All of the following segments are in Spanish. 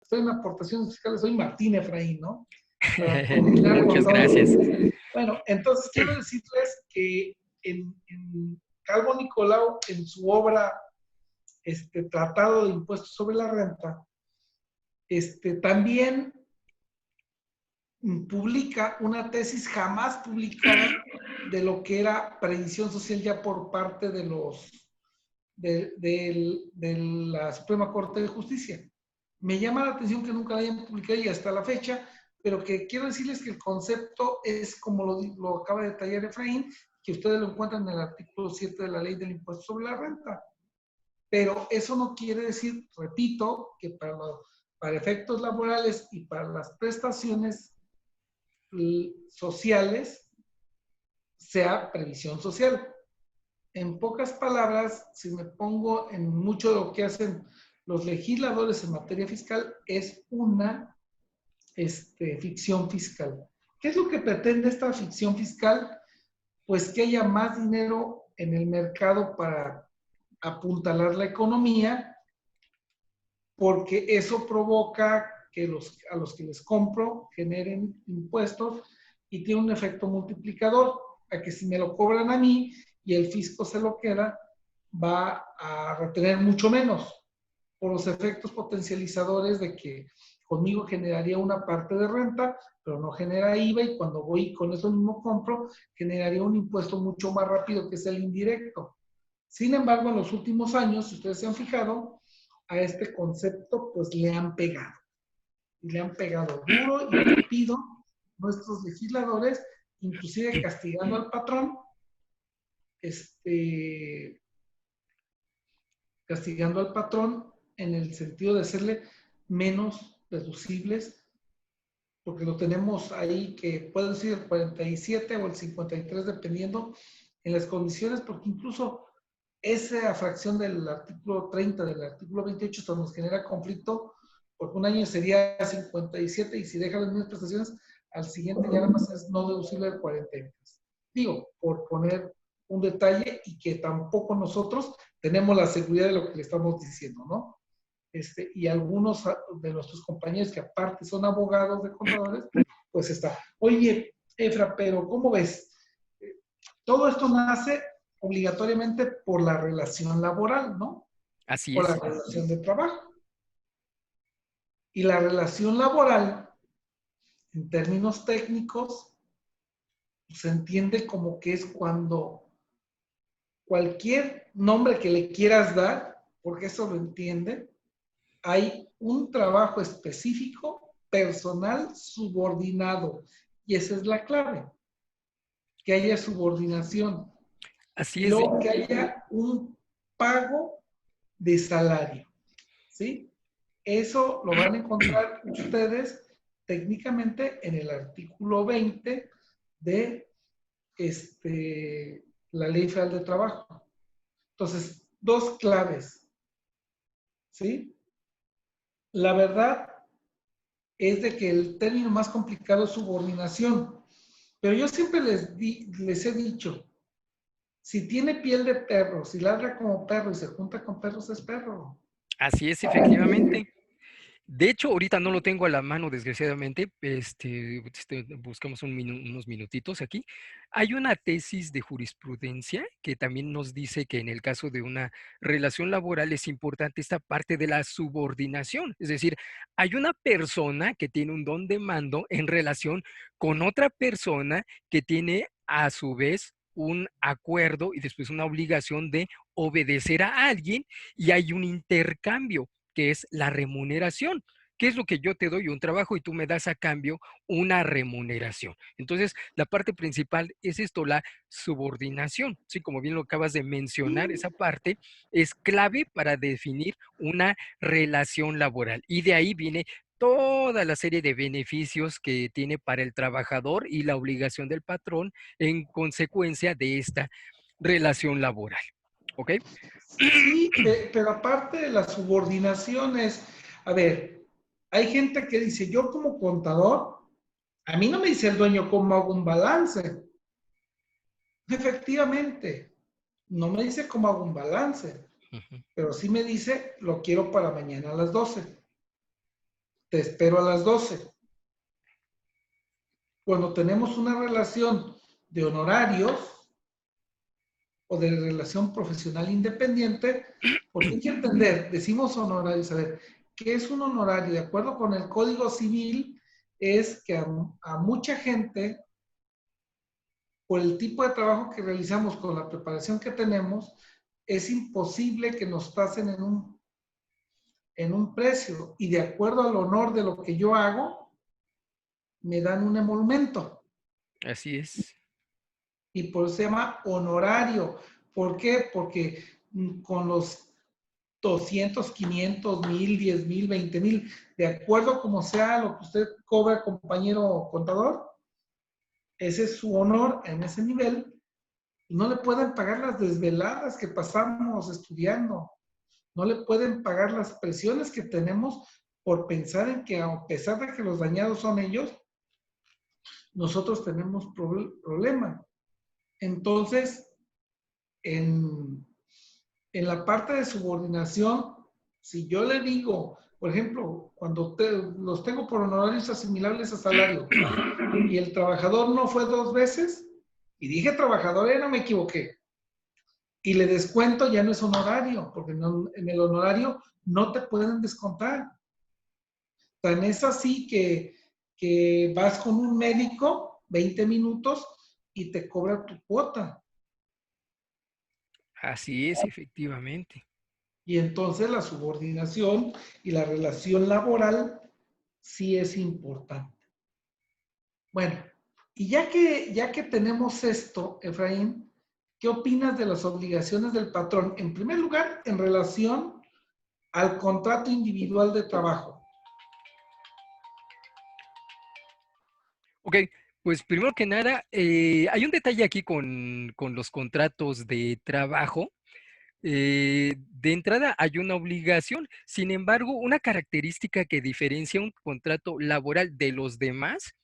estoy en aportaciones fiscales, soy Martín Efraín, ¿no? Para coordinar con Muchas todos gracias. ustedes. Bueno, entonces quiero decirles que en Calvo Nicolau, en su obra Tratado de Impuestos sobre la Renta, también publica una tesis jamás publicada de lo que era previsión social ya por parte de la Suprema Corte de Justicia. Me llama la atención que nunca la hayan publicado y hasta la fecha, pero que quiero decirles que el concepto es como lo acaba de detallar Efraín, que ustedes lo encuentran en el artículo 7 de la Ley del Impuesto sobre la Renta. Pero eso no quiere decir, repito, que para efectos laborales y para las prestaciones sociales sea previsión social. En pocas palabras, si me pongo en mucho de lo que hacen los legisladores en materia fiscal, es una ficción fiscal. ¿Qué es lo que pretende esta ficción fiscal? Pues que haya más dinero en el mercado para apuntalar la economía, porque eso provoca que a los que les compro generen impuestos y tiene un efecto multiplicador, a que si me lo cobran a mí y el fisco se lo queda, va a retener mucho menos por los efectos potencializadores de que conmigo generaría una parte de renta, pero no genera IVA, y cuando voy con eso mismo compro, generaría un impuesto mucho más rápido, que es el indirecto. Sin embargo, en los últimos años, si ustedes se han fijado, a este concepto pues le han pegado. Y le han pegado duro y rápido nuestros legisladores, inclusive castigando al patrón, castigando al patrón en el sentido de hacerle menos deducibles, porque lo tenemos ahí que puede ser el 47 o el 53, dependiendo en las condiciones, porque incluso esa fracción del artículo 30, del artículo 28, esto nos genera conflicto, porque un año sería 57 y si deja las mismas prestaciones, al siguiente ya nada más es no deducible el 43. Digo, por poner un detalle, y que tampoco nosotros tenemos la seguridad de lo que le estamos diciendo, ¿no? Y algunos de nuestros compañeros que aparte son abogados de contadores, pues está. Oye, Efra, pero ¿cómo ves? Todo esto nace obligatoriamente por la relación laboral, ¿no? Así Por la es. relación de trabajo. Y la relación laboral, en términos técnicos, se entiende como que es cuando cualquier nombre que le quieras dar, porque eso lo entiende, hay un trabajo específico, personal, subordinado. Y esa es la clave, que haya subordinación. Así Y es. luego que haya un pago de salario, ¿sí? Eso lo van a encontrar ustedes técnicamente en el artículo 20 de la Ley Federal de Trabajo. Entonces, dos claves, ¿sí? La verdad es de que el término más complicado es subordinación, pero yo siempre les he dicho, si tiene piel de perro, si ladra como perro y se junta con perros, es perro. Así es, efectivamente. De hecho, ahorita no lo tengo a la mano, desgraciadamente. Buscamos unos minutitos aquí. Hay una tesis de jurisprudencia que también nos dice que en el caso de una relación laboral es importante esta parte de la subordinación. Es decir, hay una persona que tiene un don de mando en relación con otra persona que tiene a su vez un acuerdo y después una obligación de obedecer a alguien, y hay un intercambio que es la remuneración. ¿Qué es lo que yo te doy? Un trabajo y tú me das a cambio una remuneración. Entonces, la parte principal es esto, la subordinación. Sí, como bien lo acabas de mencionar, esa parte es clave para definir una relación laboral. Y de ahí viene toda la serie de beneficios que tiene para el trabajador y la obligación del patrón en consecuencia de esta relación laboral. ¿Ok? Sí, pero aparte de las subordinaciones, a ver, hay gente que dice, yo como contador, a mí no me dice el dueño cómo hago un balance. Efectivamente, no me dice cómo hago un balance, Ujú. pero sí me dice, lo quiero para mañana a las 12. te espero a las 12. Cuando tenemos una relación de honorarios o de relación profesional independiente, porque hay que entender, decimos honorarios, a ver, ¿qué es un honorario? De acuerdo con el Código Civil, es que a mucha gente, por el tipo de trabajo que realizamos, con la preparación que tenemos, es imposible que nos pasen en un precio, y de acuerdo al honor de lo que yo hago, me dan un emolumento. Así es. Y por eso se llama honorario. ¿Por qué? Porque con los 200, 500, 1000, 10,000, 20,000, de acuerdo como sea lo que usted cobra, compañero contador, ese es su honor en ese nivel. No le pueden pagar las desveladas que pasamos estudiando. No le pueden pagar las presiones que tenemos por pensar en que, a pesar de que los dañados son ellos, nosotros tenemos problema. Entonces, en la parte de subordinación, si yo le digo, por ejemplo, cuando los tengo por honorarios asimilables a salario y el trabajador no fue 2 veces, y dije trabajador, no me equivoqué, y le descuento, ya no es honorario, porque en el honorario no te pueden descontar. Tan es así que vas con un médico 20 minutos y te cobra tu cuota. Así es, efectivamente. Y entonces la subordinación y la relación laboral sí es importante. Bueno, y ya que tenemos esto, Efraín, ¿qué opinas de las obligaciones del patrón? En primer lugar, en relación al contrato individual de trabajo. Ok, pues primero que nada, hay un detalle aquí con los contratos de trabajo. De entrada hay una obligación, sin embargo, una característica que diferencia un contrato laboral de los demás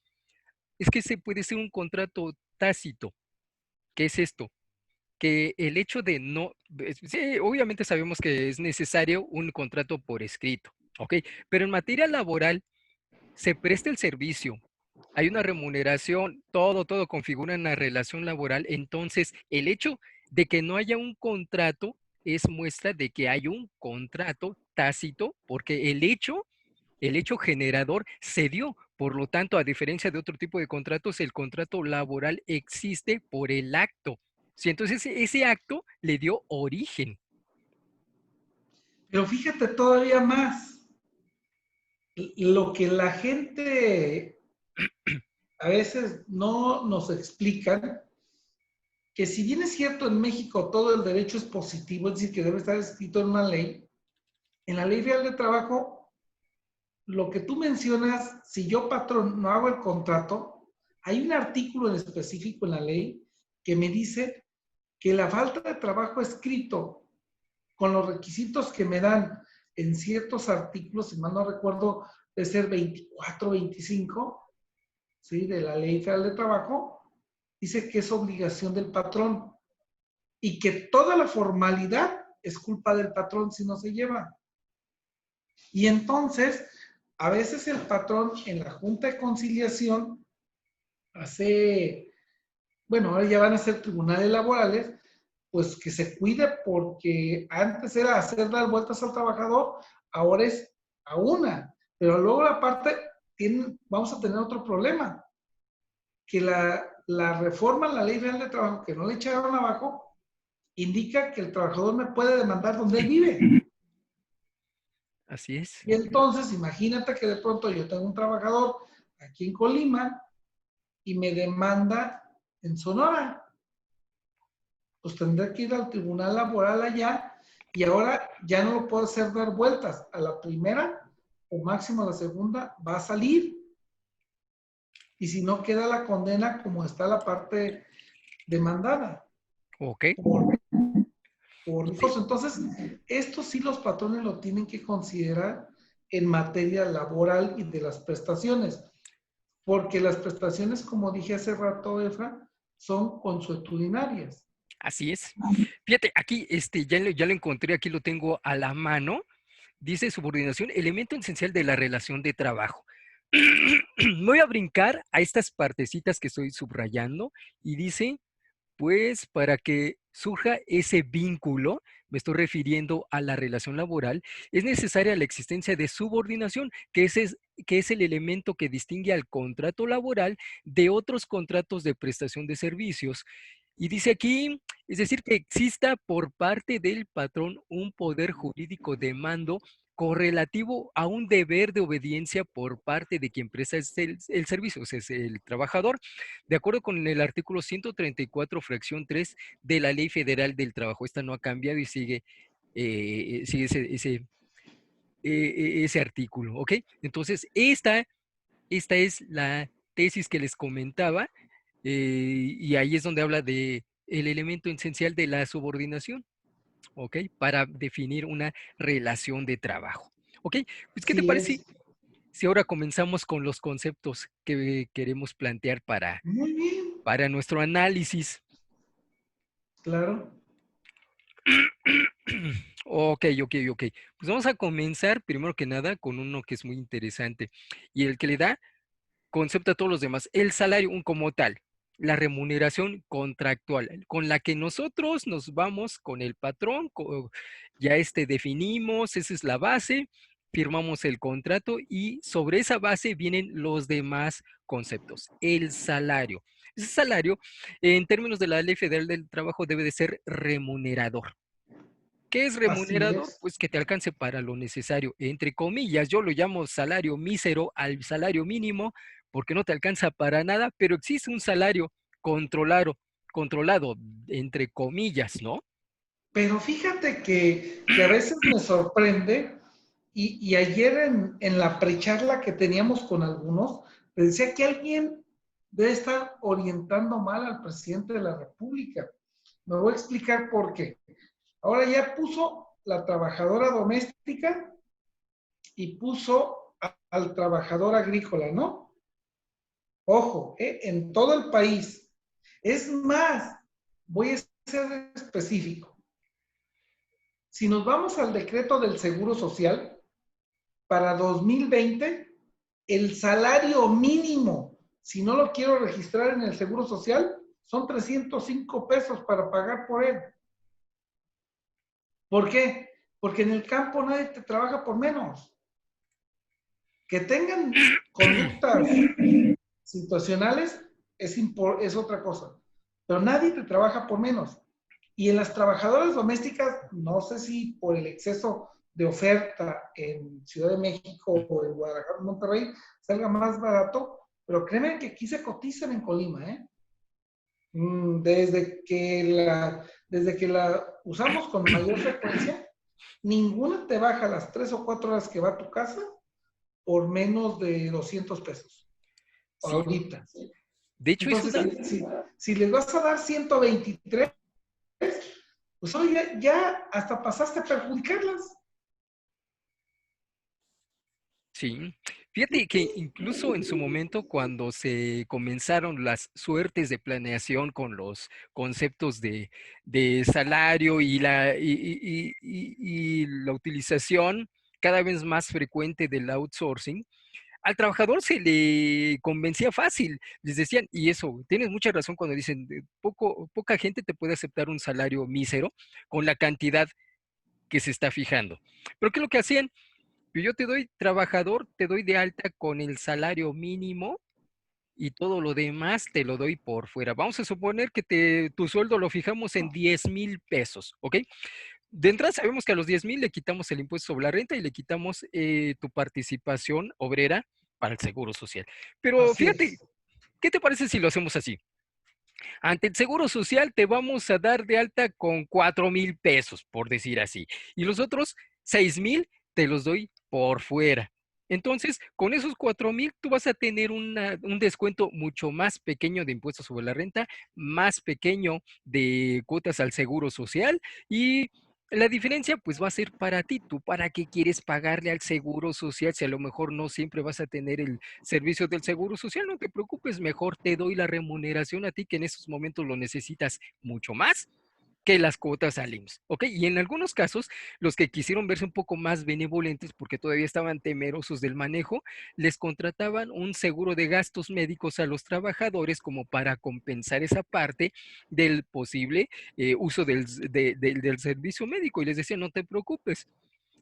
es que se puede ser un contrato tácito. ¿Qué es esto? Que el hecho de no, sí, obviamente sabemos que es necesario un contrato por escrito, ¿ok? Pero en materia laboral se presta el servicio, hay una remuneración, todo configura una relación laboral, entonces el hecho de que no haya un contrato es muestra de que hay un contrato tácito, porque el hecho generador se dio. Por lo tanto, a diferencia de otro tipo de contratos, el contrato laboral existe por el acto. Sí, entonces ese acto le dio origen. Pero fíjate todavía más, lo que la gente a veces no nos explican, que si bien es cierto en México todo el derecho es positivo, es decir, que debe estar escrito en una ley, en la Ley Real de Trabajo, lo que tú mencionas, si yo patrón no hago el contrato, hay un artículo en específico en la ley que me dice que la falta de trabajo escrito con los requisitos que me dan en ciertos artículos, si mal no recuerdo, de ser 24, 25, ¿sí? De la Ley Federal de Trabajo, dice que es obligación del patrón y que toda la formalidad es culpa del patrón si no se lleva. Y entonces, a veces el patrón en la Junta de Conciliación hace, bueno, ahora ya van a ser tribunales laborales, pues que se cuide, porque antes era hacer dar vueltas al trabajador, ahora es a una. Pero luego la parte, vamos a tener otro problema, que la reforma a la Ley Real de Trabajo, que no le echaron abajo, indica que el trabajador me puede demandar donde él vive. Así es. Y entonces, imagínate que de pronto yo tengo un trabajador aquí en Colima y me demanda en Sonora. Pues tendré que ir al tribunal laboral allá, y ahora ya no lo puedo hacer dar vueltas. A la primera o máximo a la segunda va a salir. Y si no, queda la condena como está la parte demandada Ok. por hijos. Entonces, esto sí los patrones lo tienen que considerar en materia laboral y de las prestaciones. Porque las prestaciones, como dije hace rato, Efra, son consuetudinarias. Así es. Fíjate, aquí ya lo encontré, aquí lo tengo a la mano. dice subordinación, elemento esencial de la relación de trabajo. Voy a brincar a estas partecitas que estoy subrayando y dice, pues para que surja ese vínculo, me estoy refiriendo a la relación laboral, es necesaria la existencia de subordinación, que es el elemento que distingue al contrato laboral de otros contratos de prestación de servicios. Y dice aquí, es decir, que exista por parte del patrón un poder jurídico de mando correlativo a un deber de obediencia por parte de quien presta el servicio, o sea, es el trabajador, de acuerdo con el artículo 134, fracción 3 de la Ley Federal del Trabajo. Esta no ha cambiado y sigue ese artículo, ¿ok? Entonces, esta es la tesis que les comentaba, y ahí es donde habla de el elemento esencial de la subordinación, ¿ok? Para definir una relación de trabajo, ¿ok? Pues, ¿qué te Así parece es. si ahora comenzamos con los conceptos que queremos plantear Muy bien, para nuestro análisis? claro. Ok. Pues vamos a comenzar primero que nada con uno que es muy interesante y el que le da concepto a todos los demás. El salario como tal, la remuneración contractual con la que nosotros nos vamos con el patrón, ya definimos, esa es la base, firmamos el contrato y sobre esa base vienen los demás conceptos. El salario. Ese salario, en términos de la Ley Federal del Trabajo, debe de ser remunerador. ¿Qué es Así remunerador? es. Pues que te alcance para lo necesario. Entre comillas, yo lo llamo salario mísero al salario mínimo, porque no te alcanza para nada, pero existe un salario controlado, controlado, entre comillas, ¿no? Pero fíjate que a veces me sorprende, y ayer en la precharla que teníamos con algunos, me decía que alguien debe estar orientando mal al presidente de la República. Me voy a explicar por qué. Ahora ya puso la trabajadora doméstica y puso al trabajador agrícola, ¿no? Ojo, en todo el país. Es más, voy a ser específico. Si nos vamos al decreto del Seguro Social, para 2020, el salario mínimo, si no lo quiero registrar en el Seguro Social, son 305 pesos para pagar por él. ¿Por qué? Porque en el campo nadie te trabaja por menos. Que tengan conductas situacionales es otra cosa, pero nadie te trabaja por menos. Y en las trabajadoras domésticas, no sé si por el exceso de oferta en Ciudad de México o en Guadalajara, Monterrey, salga más barato, pero créeme que aquí se cotizan en Colima, ¿eh? Desde que la usamos con mayor frecuencia, ninguna te baja las 3 o 4 horas que va a tu casa por menos de 200 pesos. Sí. Ahorita. De hecho, es Entonces, una, si les vas a dar 123, pues hoy ya hasta pasaste a perjudicarlas. sí. Fíjate que incluso en su momento, cuando se comenzaron las suertes de planeación con los conceptos de salario y la utilización cada vez más frecuente del outsourcing, al trabajador se le convencía fácil. Les decían, y eso, tienes mucha razón cuando dicen, poca gente te puede aceptar un salario mísero con la cantidad que se está fijando. Pero ¿qué es lo que hacían? Yo te doy trabajador, te doy de alta con el salario mínimo y todo lo demás te lo doy por fuera. Vamos a suponer que tu sueldo lo fijamos en 10,000 pesos, ¿ok? De entrada sabemos que a los 10,000 le quitamos el impuesto sobre la renta y le quitamos tu participación obrera para el seguro social. Pero Así fíjate, es. ¿qué te parece si lo hacemos así? Ante el seguro social te vamos a dar de alta con 4,000 pesos, por decir así. Y los otros 6,000 te los doy por fuera. Entonces, con esos 4,000, tú vas a tener un descuento mucho más pequeño de impuestos sobre la renta, más pequeño de cuotas al seguro social y la diferencia pues va a ser para ti. ¿Tú para qué quieres pagarle al seguro social si a lo mejor no siempre vas a tener el servicio del seguro social? No te preocupes, mejor te doy la remuneración a ti que en estos momentos lo necesitas mucho más que las cuotas al IMSS, ¿ok? Y en algunos casos, los que quisieron verse un poco más benevolentes, porque todavía estaban temerosos del manejo, les contrataban un seguro de gastos médicos a los trabajadores como para compensar esa parte del posible uso del servicio médico. Y les decía, no te preocupes,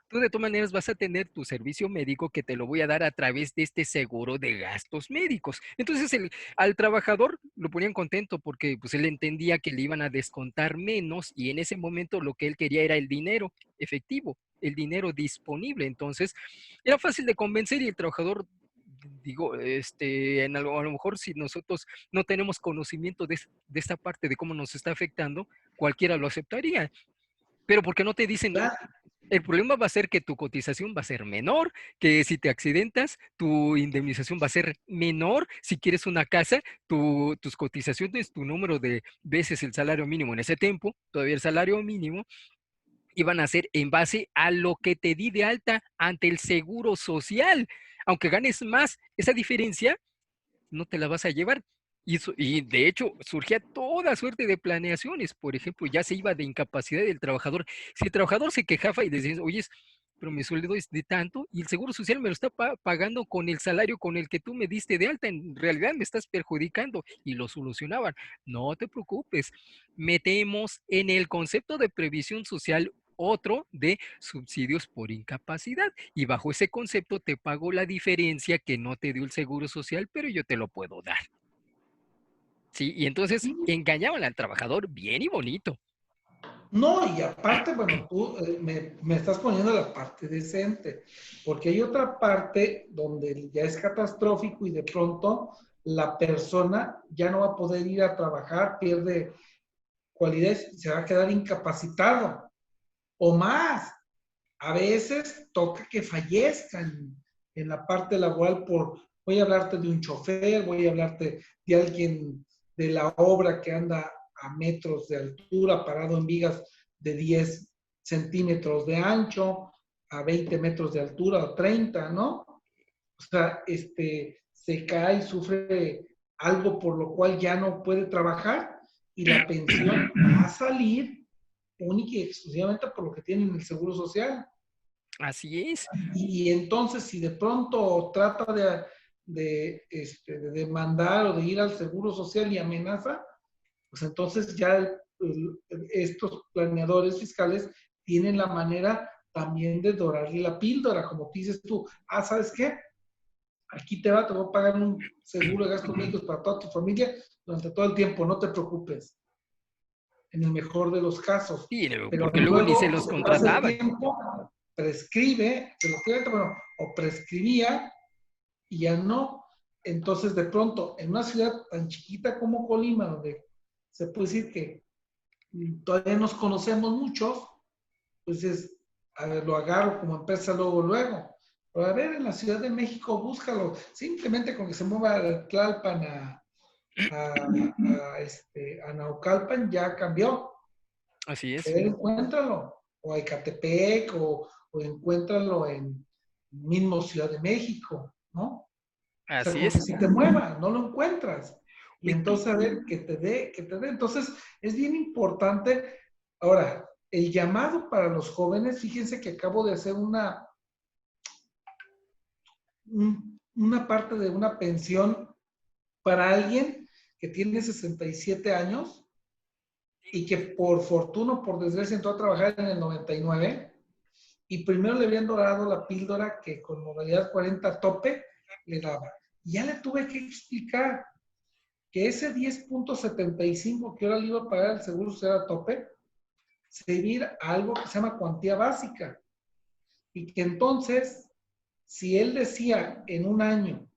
tú de todas maneras vas a tener tu servicio médico que te lo voy a dar a través de este seguro de gastos médicos. Entonces al trabajador lo ponían contento porque pues él entendía que le iban a descontar menos y en ese momento lo que él quería era el dinero efectivo, el dinero disponible. Entonces era fácil de convencer y el trabajador, digo, a lo mejor si nosotros no tenemos conocimiento de esta parte de cómo nos está afectando, cualquiera lo aceptaría. Pero porque no te dicen, Claro. el problema va a ser que tu cotización va a ser menor, que si te accidentas, tu indemnización va a ser menor. Si quieres una casa, tus cotizaciones, tu número de veces el salario mínimo en ese tiempo, todavía el salario mínimo, iban a ser en base a lo que te di de alta ante el seguro social. Aunque ganes más, esa diferencia no te la vas a llevar. Y de hecho surgía toda suerte de planeaciones. Por ejemplo, ya se iba de incapacidad del trabajador. Si el trabajador se quejaba y decía, oye, pero mi sueldo es de tanto y el seguro social me lo está pagando con el salario con el que tú me diste de alta, en realidad me estás perjudicando y lo solucionaban. No te preocupes, metemos en el concepto de previsión social otro de subsidios por incapacidad y bajo ese concepto te pago la diferencia que no te dio el seguro social, pero yo te lo puedo dar. Sí, y entonces engañaban al trabajador bien y bonito. No, y aparte, bueno, tú me estás poniendo la parte decente, porque hay otra parte donde ya es catastrófico y de pronto la persona ya no va a poder ir a trabajar, pierde cualidades, se va a quedar incapacitado o más. A veces toca que fallezcan en la parte laboral por, voy a hablarte de un chofer, voy a hablarte de alguien de la obra que anda a metros de altura, parado en vigas de 10 centímetros de ancho, a 20 metros de altura o 30, ¿no? O sea, se cae, sufre algo por lo cual ya no puede trabajar y la pensión va a salir única y exclusivamente por lo que tienen el seguro social. Así es. Y entonces, si de pronto trata de demandar o de ir al seguro social y amenaza, pues entonces ya estos planeadores fiscales tienen la manera también de dorarle la píldora, como dices tú, ¿sabes qué? Aquí te voy a pagar un seguro de gastos médicos para toda tu familia durante todo el tiempo, no te preocupes, en el mejor de los casos. Sí, Pero porque luego ni se luego los se pasa el contrataban. tiempo, prescribe, bueno, o prescribía y ya no. Entonces, de pronto, en una ciudad tan chiquita como Colima, donde se puede decir que todavía nos conocemos muchos, pues es, a ver, lo agarro como empresa luego, luego. Pero a ver, en la Ciudad de México, búscalo. Simplemente con que se mueva de Tlalpan a Naucalpan, ya cambió. Así es. Encuéntralo. O a Ecatepec, o encuéntralo en mismo Ciudad de México, ¿no? O sea, Así con que es. si te mueva, no lo encuentras. Y Uy, entonces, a ver, que te dé. Entonces, es bien importante. Ahora, el llamado para los jóvenes, fíjense que acabo de hacer una parte de una pensión para alguien que tiene 67 años y que por fortuna o por desgracia entró a trabajar en el 99 y primero le habían dado la píldora que con modalidad 40 tope le daba. Y ya le tuve que explicar que ese 10.75 que ahora le iba a pagar el seguro social a tope, se iba a ir a algo que se llama cuantía básica. Y que entonces, si él decía en un año,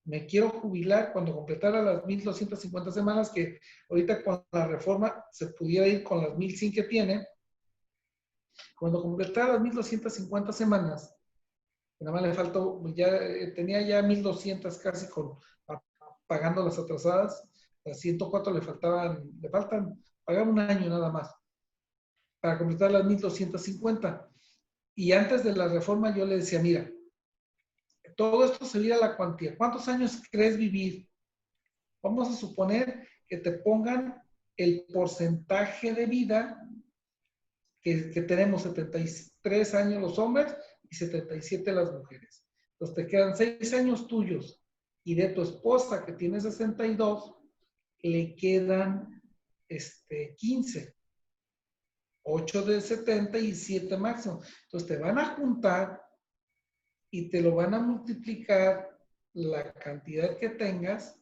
me quiero jubilar cuando completara las 1.250 semanas, que ahorita con la reforma se pudiera ir con las 1.100 que tiene, cuando completara las 1.250 semanas, nada más le faltó, ya tenía ya 1.200 casi pagando las atrasadas, las 104 le faltan pagar un año nada más para completar las 1.250. Y antes de la reforma yo le decía, mira, todo esto se mira a la cuantía. ¿Cuántos años crees vivir? Vamos a suponer que te pongan el porcentaje de vida que tenemos 73 años los hombres y 77 las mujeres. Entonces te quedan 6 años tuyos y de tu esposa que tiene 62, le quedan 15. 8 de 70 y 7 máximo. Entonces te van a juntar y te lo van a multiplicar la cantidad que tengas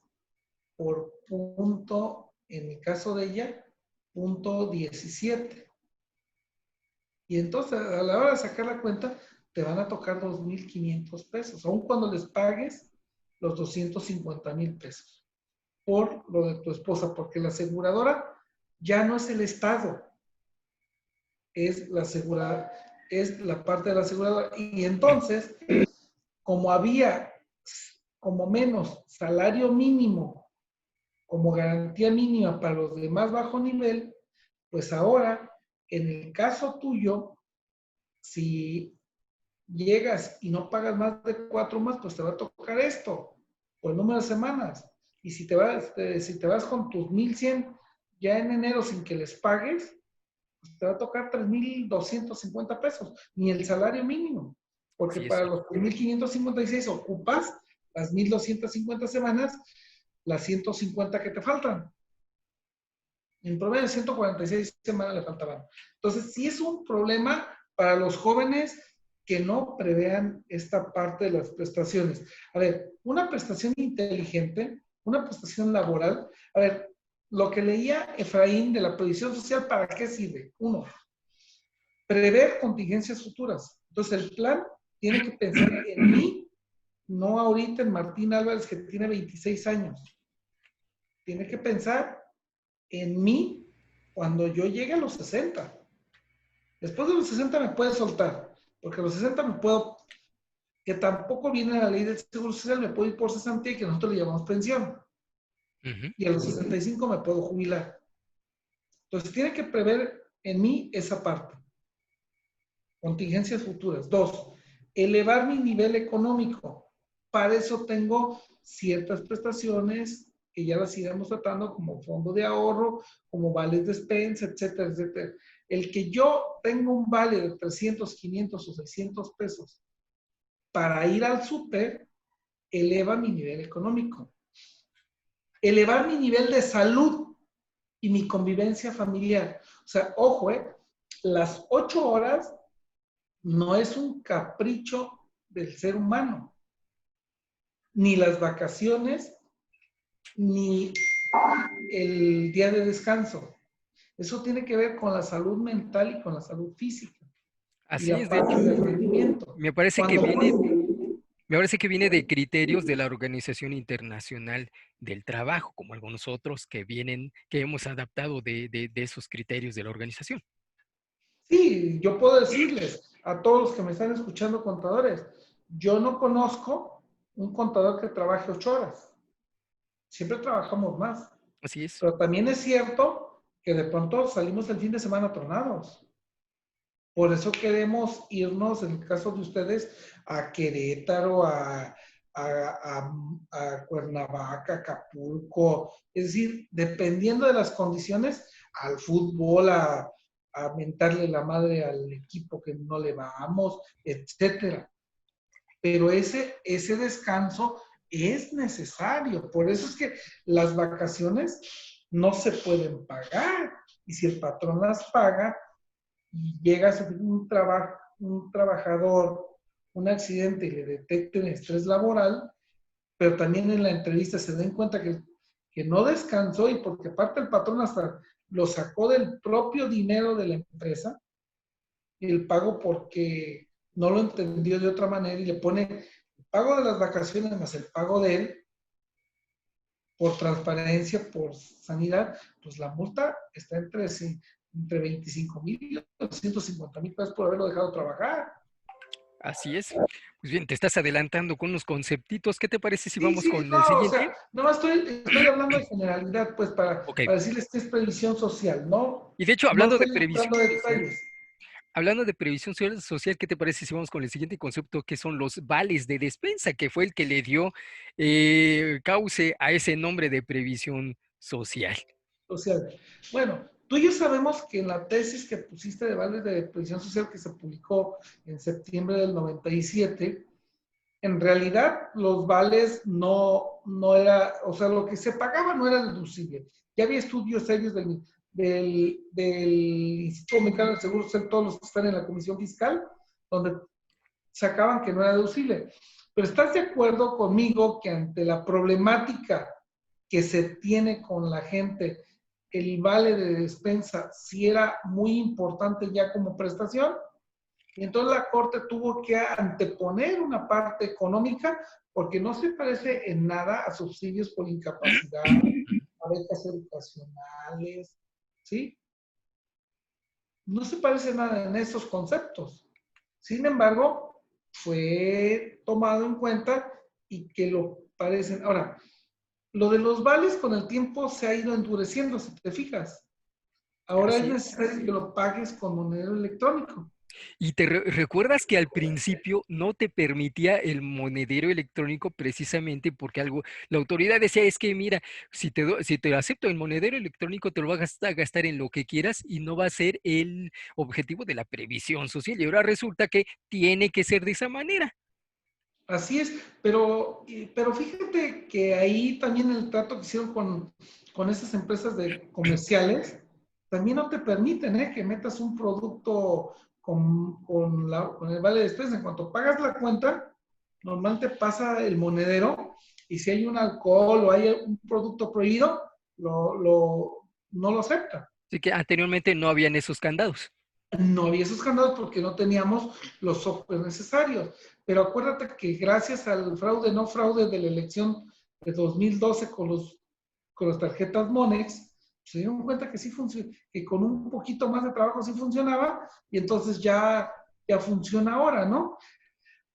por punto, en el caso de ella, punto 17. Y entonces a la hora de sacar la cuenta, te van a tocar 2,500 pesos, aun cuando les pagues los 250,000 pesos por lo de tu esposa, porque la aseguradora ya no es el Estado, es la parte de la aseguradora. Y entonces, como había como menos salario mínimo como garantía mínima para los de más bajo nivel, pues ahora, en el caso tuyo, si llegas y no pagas más de 4 más, pues te va a tocar esto, por el número de semanas. Y si te vas con tus 1,100 ya en enero sin que les pagues, pues te va a tocar 3,250 pesos, ni el salario mínimo. Porque Sí, para eso. los 3,556 ocupas las 1,250 semanas, las 150 que te faltan. En promedio, 146 semanas le faltaban. Entonces, sí es un problema para los jóvenes que no prevean esta parte de las prestaciones. A ver, una prestación inteligente, una prestación laboral, a ver, lo que leía Efraín de la previsión social, ¿para qué sirve? Uno, prever contingencias futuras. Entonces, el plan tiene que pensar en mí, no ahorita en Martín Álvarez, que tiene 26 años. Tiene que pensar en mí cuando yo llegue a los 60. Después de los 60 me puede soltar, porque a los 60 me puedo, que tampoco viene la ley del Seguro Social, me puedo ir por cesantía y que nosotros le llamamos pensión. Y a los 65 me puedo jubilar. Entonces tiene que prever en mí esa parte. Contingencias futuras. 2, elevar mi nivel económico. Para eso tengo ciertas prestaciones que ya las iremos tratando como fondo de ahorro, como vales de despensa, etcétera, etcétera. El que yo tenga un vale de 300, 500 o 600 pesos para ir al súper, eleva mi nivel económico. Elevar mi nivel de salud y mi convivencia familiar. O sea, ojo, las 8 horas no es un capricho del ser humano, ni las vacaciones, ni el día de descanso. Eso tiene que ver con la salud mental y con la salud física. Y Así la es, de parte hecho. del rendimiento. Me parece que Cuando viene, me parece que viene de criterios de la Organización Internacional del Trabajo, como algunos otros que vienen, que hemos adaptado de esos criterios de la organización. sí, yo puedo decirles a todos los que me están escuchando contadores, yo no conozco un contador que trabaje 8 horas. Siempre trabajamos más. Así es. Pero también es cierto que de pronto salimos el fin de semana tronados. Por eso queremos irnos, en el caso de ustedes, a Querétaro, a Cuernavaca, Acapulco. Es decir, dependiendo de las condiciones, al fútbol, a mentarle la madre al equipo que no le vamos, etcétera. Pero ese descanso es necesario. Por eso es que las vacaciones no se pueden pagar. Y si el patrón las paga, y llega a sufrir un trabajador un accidente y le detecten estrés laboral, pero también en la entrevista se den cuenta que no descansó y porque aparte el patrón hasta lo sacó del propio dinero de la empresa, el pago porque no lo entendió de otra manera y le pone el pago de las vacaciones más el pago de él, por transparencia, por sanidad, pues la multa está entre 25,000 y 250,000 pesos por haberlo dejado trabajar. Así es. Pues bien, te estás adelantando con unos conceptitos. ¿Qué te parece si Sí, vamos sí, con el no, o siguiente? sea, no estoy hablando de generalidad, pues Ok. para decirles que es previsión social, ¿no? Y de hecho, No hablando de estoy previsión entrando a social, detalles. social, ¿qué te parece si vamos con el siguiente concepto que son los vales de despensa, que fue el que le dio cauce a ese nombre de previsión social? social. Bueno, tú y yo sabemos que en la tesis que pusiste de vales de previsión social que se publicó en septiembre del 97, en realidad los vales no era, o sea, lo que se pagaba no era deducible. Ya había estudios serios del Instituto Mexicano del Seguro Social, todos los que están en la Comisión Fiscal, donde sacaban que no era deducible. Pero ¿estás de acuerdo conmigo que ante la problemática que se tiene con la gente, el vale de despensa sí era muy importante ya como prestación? Y entonces la Corte tuvo que anteponer una parte económica porque no se parece en nada a subsidios por incapacidad, a becas educacionales, ¿sí? No se parece nada en esos conceptos. Sin embargo, fue tomado en cuenta y que lo parecen. Ahora, lo de los vales con el tiempo se ha ido endureciendo, si te fijas. Ahora es Así es. necesario que lo pagues con moneda electrónico. Y te recuerdas que al principio no te permitía el monedero electrónico precisamente porque algo, la autoridad decía, es que mira, si te acepto el monedero electrónico, te lo vas a gastar en lo que quieras y no va a ser el objetivo de la previsión social. Y ahora resulta que tiene que ser de esa manera. Así es, pero fíjate que ahí también el trato que hicieron con esas empresas de comerciales, también no te permiten que metas un producto con el vale de despensa. En cuanto pagas la cuenta, normalmente pasa el monedero y si hay un alcohol o hay un producto prohibido, no lo acepta. Así que anteriormente no habían esos candados. No había esos candados porque no teníamos los software necesarios. Pero acuérdate que gracias al fraude, no fraude de la elección de 2012 con las tarjetas Monex, se dieron cuenta que sí funciona, que con un poquito más de trabajo sí funcionaba y entonces ya funciona ahora, ¿no?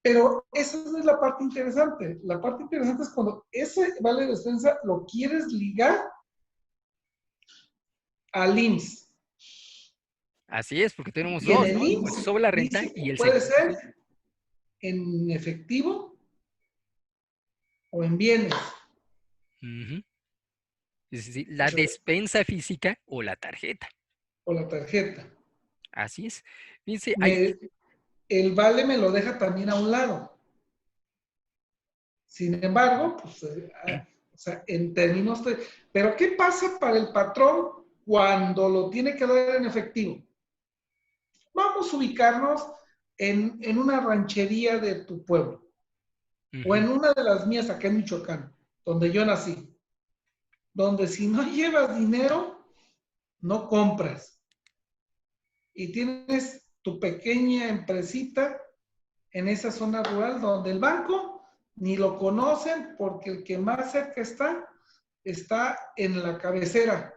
Pero esa no es la parte interesante. La parte interesante es cuando ese vale de despensa lo quieres ligar al IMSS. Así es, porque tenemos Y en dos, el ¿no? Impuesto IMSS sobre la renta dice y que el puede seguro ser social. en efectivo o en bienes Ujú. Es decir, o la sea, despensa física o la tarjeta. o la tarjeta. Así es. Fíjense, Me, el vale me lo deja también a un lado. Sin embargo, pues, o sea, en términos de... Pero ¿qué pasa para el patrón cuando lo tiene que dar en efectivo? Vamos a ubicarnos en una ranchería de tu pueblo o ujú, en una de las mías acá en Michoacán, donde yo nací, donde si no llevas dinero, no compras. Y tienes tu pequeña empresita en esa zona rural donde el banco ni lo conocen porque el que más cerca está en la cabecera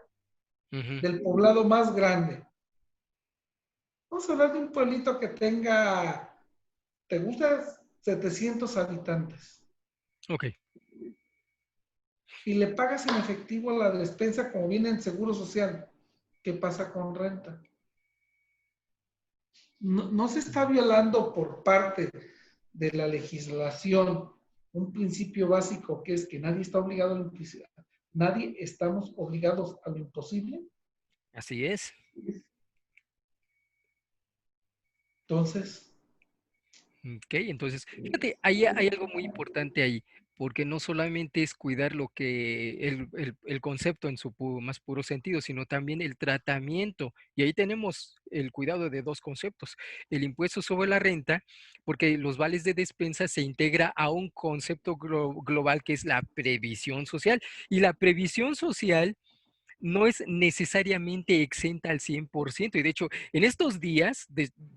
ujú. del poblado más grande. Vamos a hablar de un pueblito que tenga, ¿te gusta? 700 habitantes. Ok. Y le pagas en efectivo la despensa como viene en Seguro Social. ¿Qué pasa con renta? No se está violando por parte de la legislación un principio básico que es que nadie está obligado a lo imposible. Nadie estamos obligados a lo imposible. Así es. Entonces, Ok, entonces, fíjate, hay algo muy importante ahí, porque no solamente es cuidar lo que el concepto en su más puro sentido, sino también el tratamiento. Y ahí tenemos el cuidado de dos conceptos. El impuesto sobre la renta, porque los vales de despensa se integra a un concepto global que es la previsión social. Y la previsión social no es necesariamente exenta al 100%. Y de hecho, en estos días,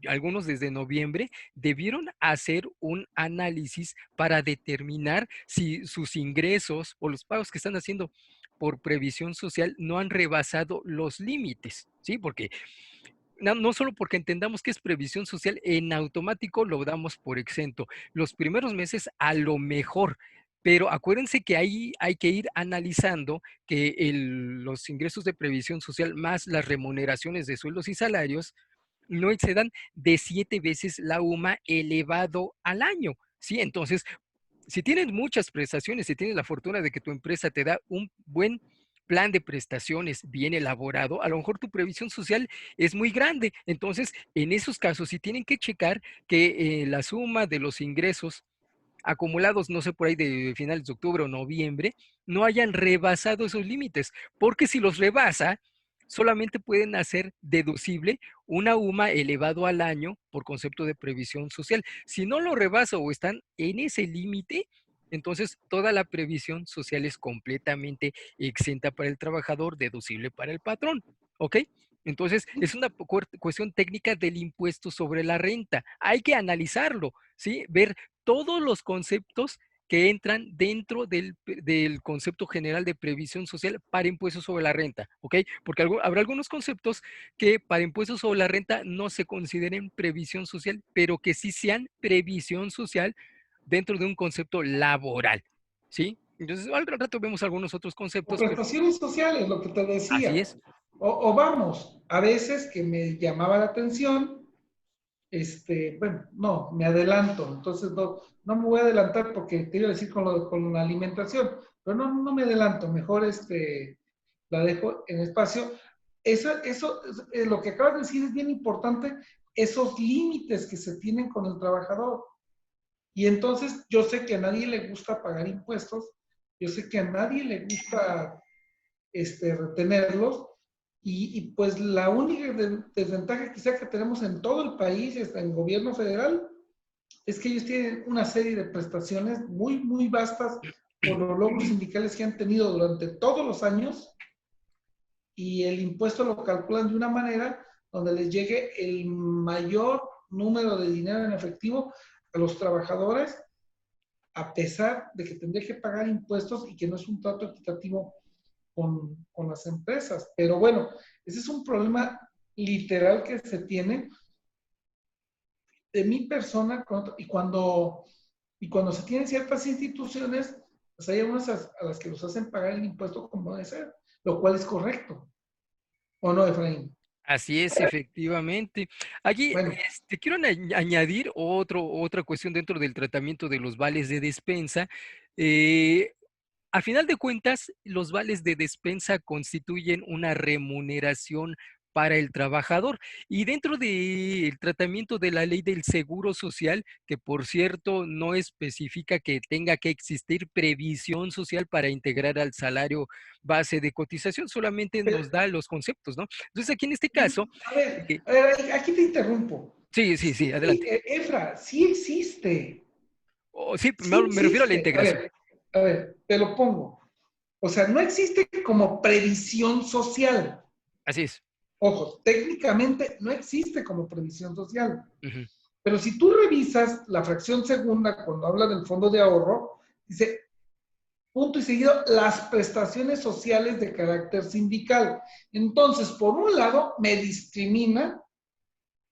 algunos desde noviembre, debieron hacer un análisis para determinar si sus ingresos o los pagos que están haciendo por previsión social no han rebasado los límites, ¿sí? Porque no solo porque entendamos que es previsión social, en automático lo damos por exento. Los primeros meses a lo mejor, pero acuérdense que ahí hay que ir analizando que los ingresos de previsión social más las remuneraciones de sueldos y salarios no excedan de 7 veces la UMA elevado al año. ¿Sí? Entonces, si tienes muchas prestaciones, si tienes la fortuna de que tu empresa te da un buen plan de prestaciones bien elaborado, a lo mejor tu previsión social es muy grande. Entonces, en esos casos, sí tienen que checar que la suma de los ingresos acumulados, no sé, por ahí de finales de octubre o noviembre, no hayan rebasado esos límites, porque si los rebasa, solamente pueden hacer deducible una UMA elevado al año por concepto de previsión social. Si no lo rebasa o están en ese límite, entonces toda la previsión social es completamente exenta para el trabajador, deducible para el patrón, ¿ok? Entonces, es una cuestión técnica del impuesto sobre la renta. Hay que analizarlo, ¿sí? Ver todos los conceptos que entran dentro del concepto general de previsión social para impuestos sobre la renta, ¿ok? Porque habrá algunos conceptos que para impuestos sobre la renta no se consideren previsión social, pero que sí sean previsión social dentro de un concepto laboral, ¿sí? Entonces, al rato vemos algunos otros O conceptos que... prestaciones sociales, lo que te Así decía. es. O vamos, a veces que me llamaba la atención, bueno, no, me adelanto, entonces no me voy a adelantar porque te iba a decir con la alimentación, pero no me adelanto, mejor la dejo en espacio. Lo que acabas de decir es bien importante, esos límites que se tienen con el trabajador. Y entonces yo sé que a nadie le gusta pagar impuestos, yo sé que a nadie le gusta retenerlos, pues la única desventaja quizá que tenemos en todo el país, en el gobierno federal, es que ellos tienen una serie de prestaciones muy vastas por los logros sindicales que han tenido durante todos los años, y el impuesto lo calculan de una manera donde les llegue el mayor número de dinero en efectivo a los trabajadores, a pesar de que tendría que pagar impuestos y que no es un trato equitativo con las empresas. Pero bueno, ese es un problema literal que se tiene de mi persona, y cuando se tienen ciertas instituciones, pues hay algunas a las que los hacen pagar el impuesto como debe ser, lo cual es correcto. ¿O no, Efraín? Así es, efectivamente. Allí Bueno, quiero añadir otra cuestión dentro del tratamiento de los vales de despensa. Eh, a final de cuentas, los vales de despensa constituyen una remuneración para el trabajador y dentro del tratamiento de la ley del seguro social, que por cierto no especifica que tenga que existir previsión social para integrar al salario base de cotización, solamente pero, nos da los conceptos, ¿no? Entonces aquí en este caso, eh, a ver, aquí te interrumpo. sí, sí, Sí, sí, adelante. Efra, sí existe. Sí, Sí me refiero a la existe. integración. A ver, te lo pongo. O sea, no existe como previsión social. Así es. Ojo, técnicamente no existe como previsión social. Ujú. Pero si tú revisas la fracción segunda cuando habla del fondo de ahorro, dice, punto y seguido, las prestaciones sociales de carácter sindical. Entonces, por un lado, me discrimina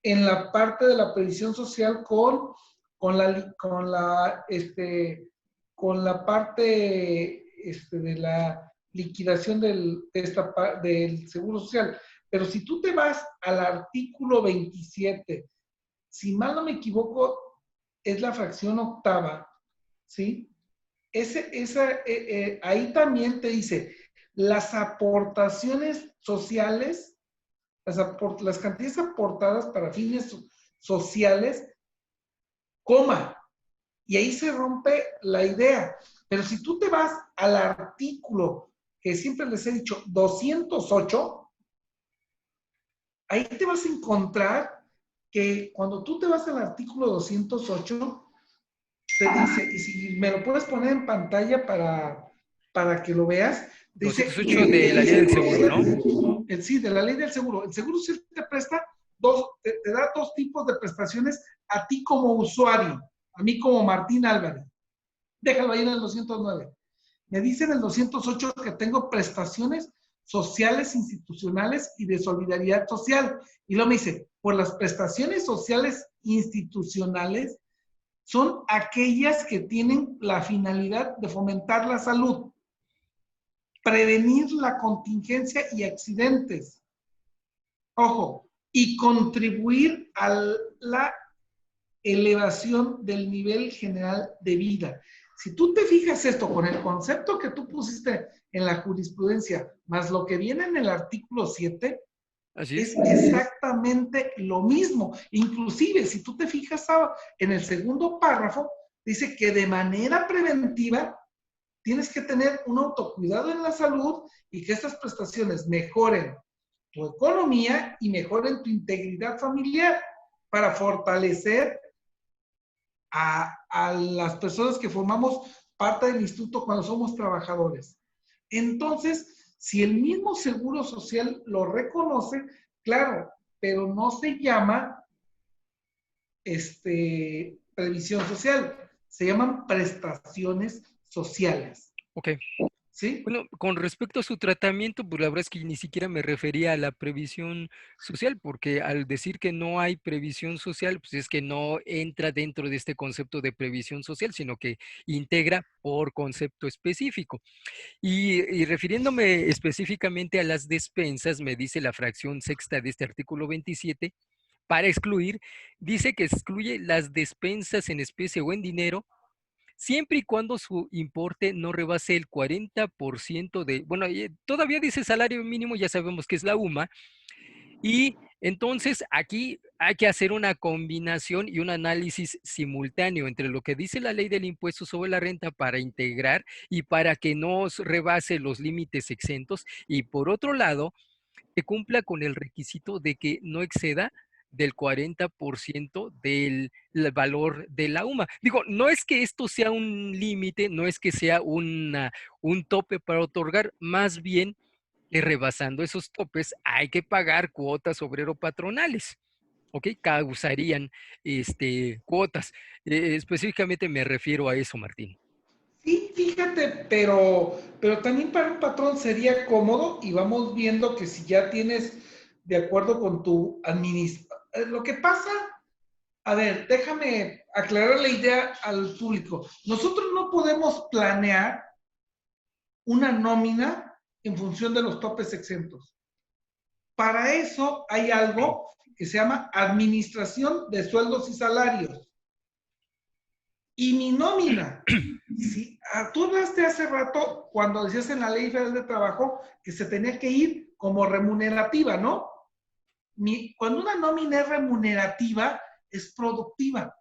en la parte de la previsión social con la parte de la liquidación del seguro social. Pero si tú te vas al artículo 27, si mal no me equivoco, es la fracción octava, ¿sí? Ahí también te dice, las aportaciones sociales, las cantidades aportadas para fines sociales, coma, y ahí se rompe la idea. Pero si tú te vas al artículo que siempre les he dicho, 208, ahí te vas a encontrar que cuando tú te vas al artículo 208, te dice, y si me lo puedes poner en pantalla para que lo veas, te dice 208 que de la ley del seguro, ¿no? sí, de la ley del seguro. El seguro sí te presta te da dos tipos de prestaciones a ti como usuario, a mí como Martín Álvarez. Déjalo ahí en el 209. Me dice en el 208 que tengo prestaciones sociales institucionales y de solidaridad social. Y luego me dice, por las prestaciones sociales institucionales son aquellas que tienen la finalidad de fomentar la salud, prevenir la contingencia y accidentes, ojo, y contribuir a la elevación del nivel general de vida. Si tú te fijas esto con el concepto que tú pusiste en la jurisprudencia, más lo que viene en el artículo 7, Así es es. exactamente lo mismo. Inclusive, si tú te fijas en el segundo párrafo, dice que de manera preventiva tienes que tener un autocuidado en la salud y que estas prestaciones mejoren tu economía y mejoren tu integridad familiar para fortalecer a las personas que formamos parte del instituto cuando somos trabajadores. Entonces, si el mismo Seguro Social lo reconoce, claro, pero no se llama previsión social, se llaman prestaciones sociales. Ok. ¿Sí? Bueno, con respecto a su tratamiento, pues la verdad es que ni siquiera me refería a la previsión social, porque al decir que no hay previsión social, pues es que no entra dentro de este concepto de previsión social, sino que integra por concepto específico. Y refiriéndome específicamente a las despensas, me dice la fracción sexta de este artículo 27, para excluir, dice que excluye las despensas en especie o en dinero siempre y cuando su importe no rebase el 40% de, bueno, todavía dice salario mínimo, ya sabemos que es la UMA, y entonces aquí hay que hacer una combinación y un análisis simultáneo entre lo que dice la ley del impuesto sobre la renta para integrar y para que no rebase los límites exentos, y por otro lado, que cumpla con el requisito de que no exceda del 40% del valor de la UMA. Digo, no es que esto sea un límite, no es que sea un tope para otorgar, más bien que rebasando esos topes hay que pagar cuotas obrero-patronales, ¿ok? Causarían cuotas. Específicamente me refiero a eso, Martín. Sí, fíjate, pero también para un patrón sería cómodo y vamos viendo que si ya tienes de acuerdo con tu administración. Lo que pasa, a ver, déjame aclarar la idea al público. Nosotros no podemos planear una nómina en función de los topes exentos. Para eso hay algo que se llama administración de sueldos y salarios. Y mi nómina, si tú hablaste hace rato cuando decías en la Ley Federal de Trabajo que se tenía que ir como remunerativa, ¿no? Cuando una nómina es remunerativa, es productiva.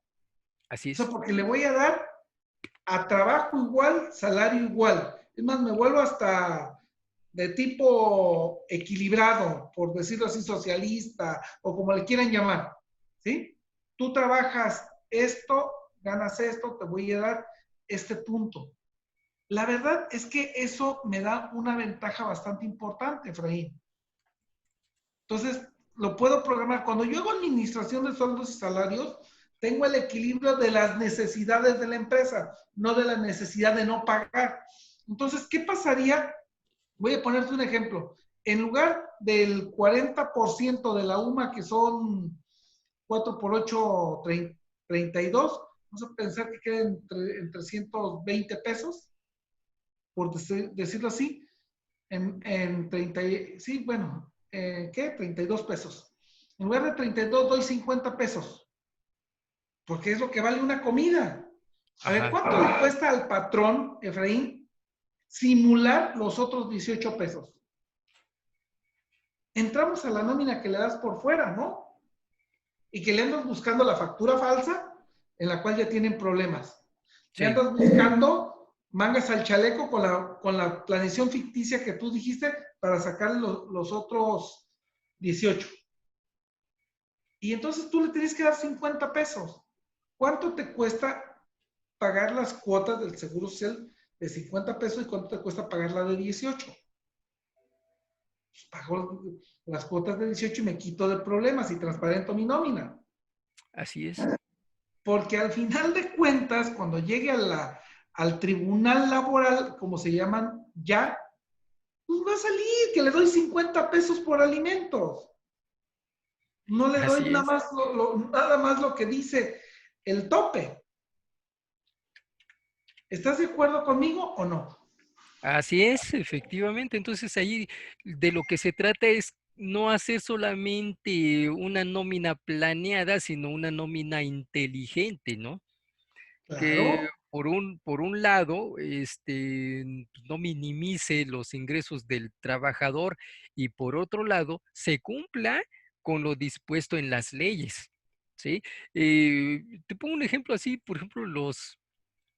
Así O sea, es. porque le voy a dar a trabajo igual, salario igual. Es más, me vuelvo hasta de tipo equilibrado, por decirlo así, socialista o como le quieran llamar. ¿Sí? Tú trabajas esto, ganas esto, te voy a dar este punto. La verdad es que eso me da una ventaja bastante importante, Efraín. Entonces, lo puedo programar. Cuando yo hago administración de sueldos y salarios, tengo el equilibrio de las necesidades de la empresa, no de la necesidad de no pagar. Entonces, ¿qué pasaría? Voy a ponerte un ejemplo. En lugar del 40% de la UMA, que son 4 por 8, 32, vamos a pensar que queden en 320 pesos, por decirlo así, en 30, sí, bueno, ¿qué? 32 pesos. En lugar de 32 doy 50 pesos, porque es lo que vale una comida. A ver, Ajá. ¿cuánto le cuesta al patrón, Efraín, simular los otros 18 pesos? Entramos a la nómina que le das por fuera, ¿no? Y que le andas buscando la factura falsa, en la cual ya tienen problemas. Le Sí. andas buscando mangas al chaleco con la planeación ficticia que tú dijiste para sacar los otros 18. Y entonces tú le tienes que dar 50 pesos. ¿Cuánto te cuesta pagar las cuotas del Seguro Social de 50 pesos y cuánto te cuesta pagar la de 18? Pues pago las cuotas de 18 y me quito de problemas y transparento mi nómina. Así es. Porque al final de cuentas, cuando llegue al tribunal laboral, como se llaman ya, pues va a salir que le doy 50 pesos por alimentos. No le doy Así es. nada más lo que dice el tope. ¿Estás de acuerdo conmigo o no? Así es, efectivamente. Entonces ahí de lo que se trata es no hacer solamente una nómina planeada, sino una nómina inteligente, ¿no? Que Claro. por un lado, no minimice los ingresos del trabajador y por otro lado, se cumpla con lo dispuesto en las leyes, ¿sí? Te pongo un ejemplo así, por ejemplo,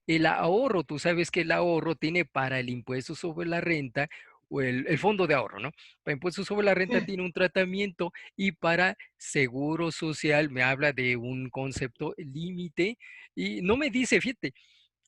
el ahorro, tú sabes que el ahorro tiene para el impuesto sobre la renta o el fondo de ahorro, ¿no? Para impuestos sobre la renta Sí, tiene un tratamiento y para seguro social me habla de un concepto límite y no me dice, fíjate,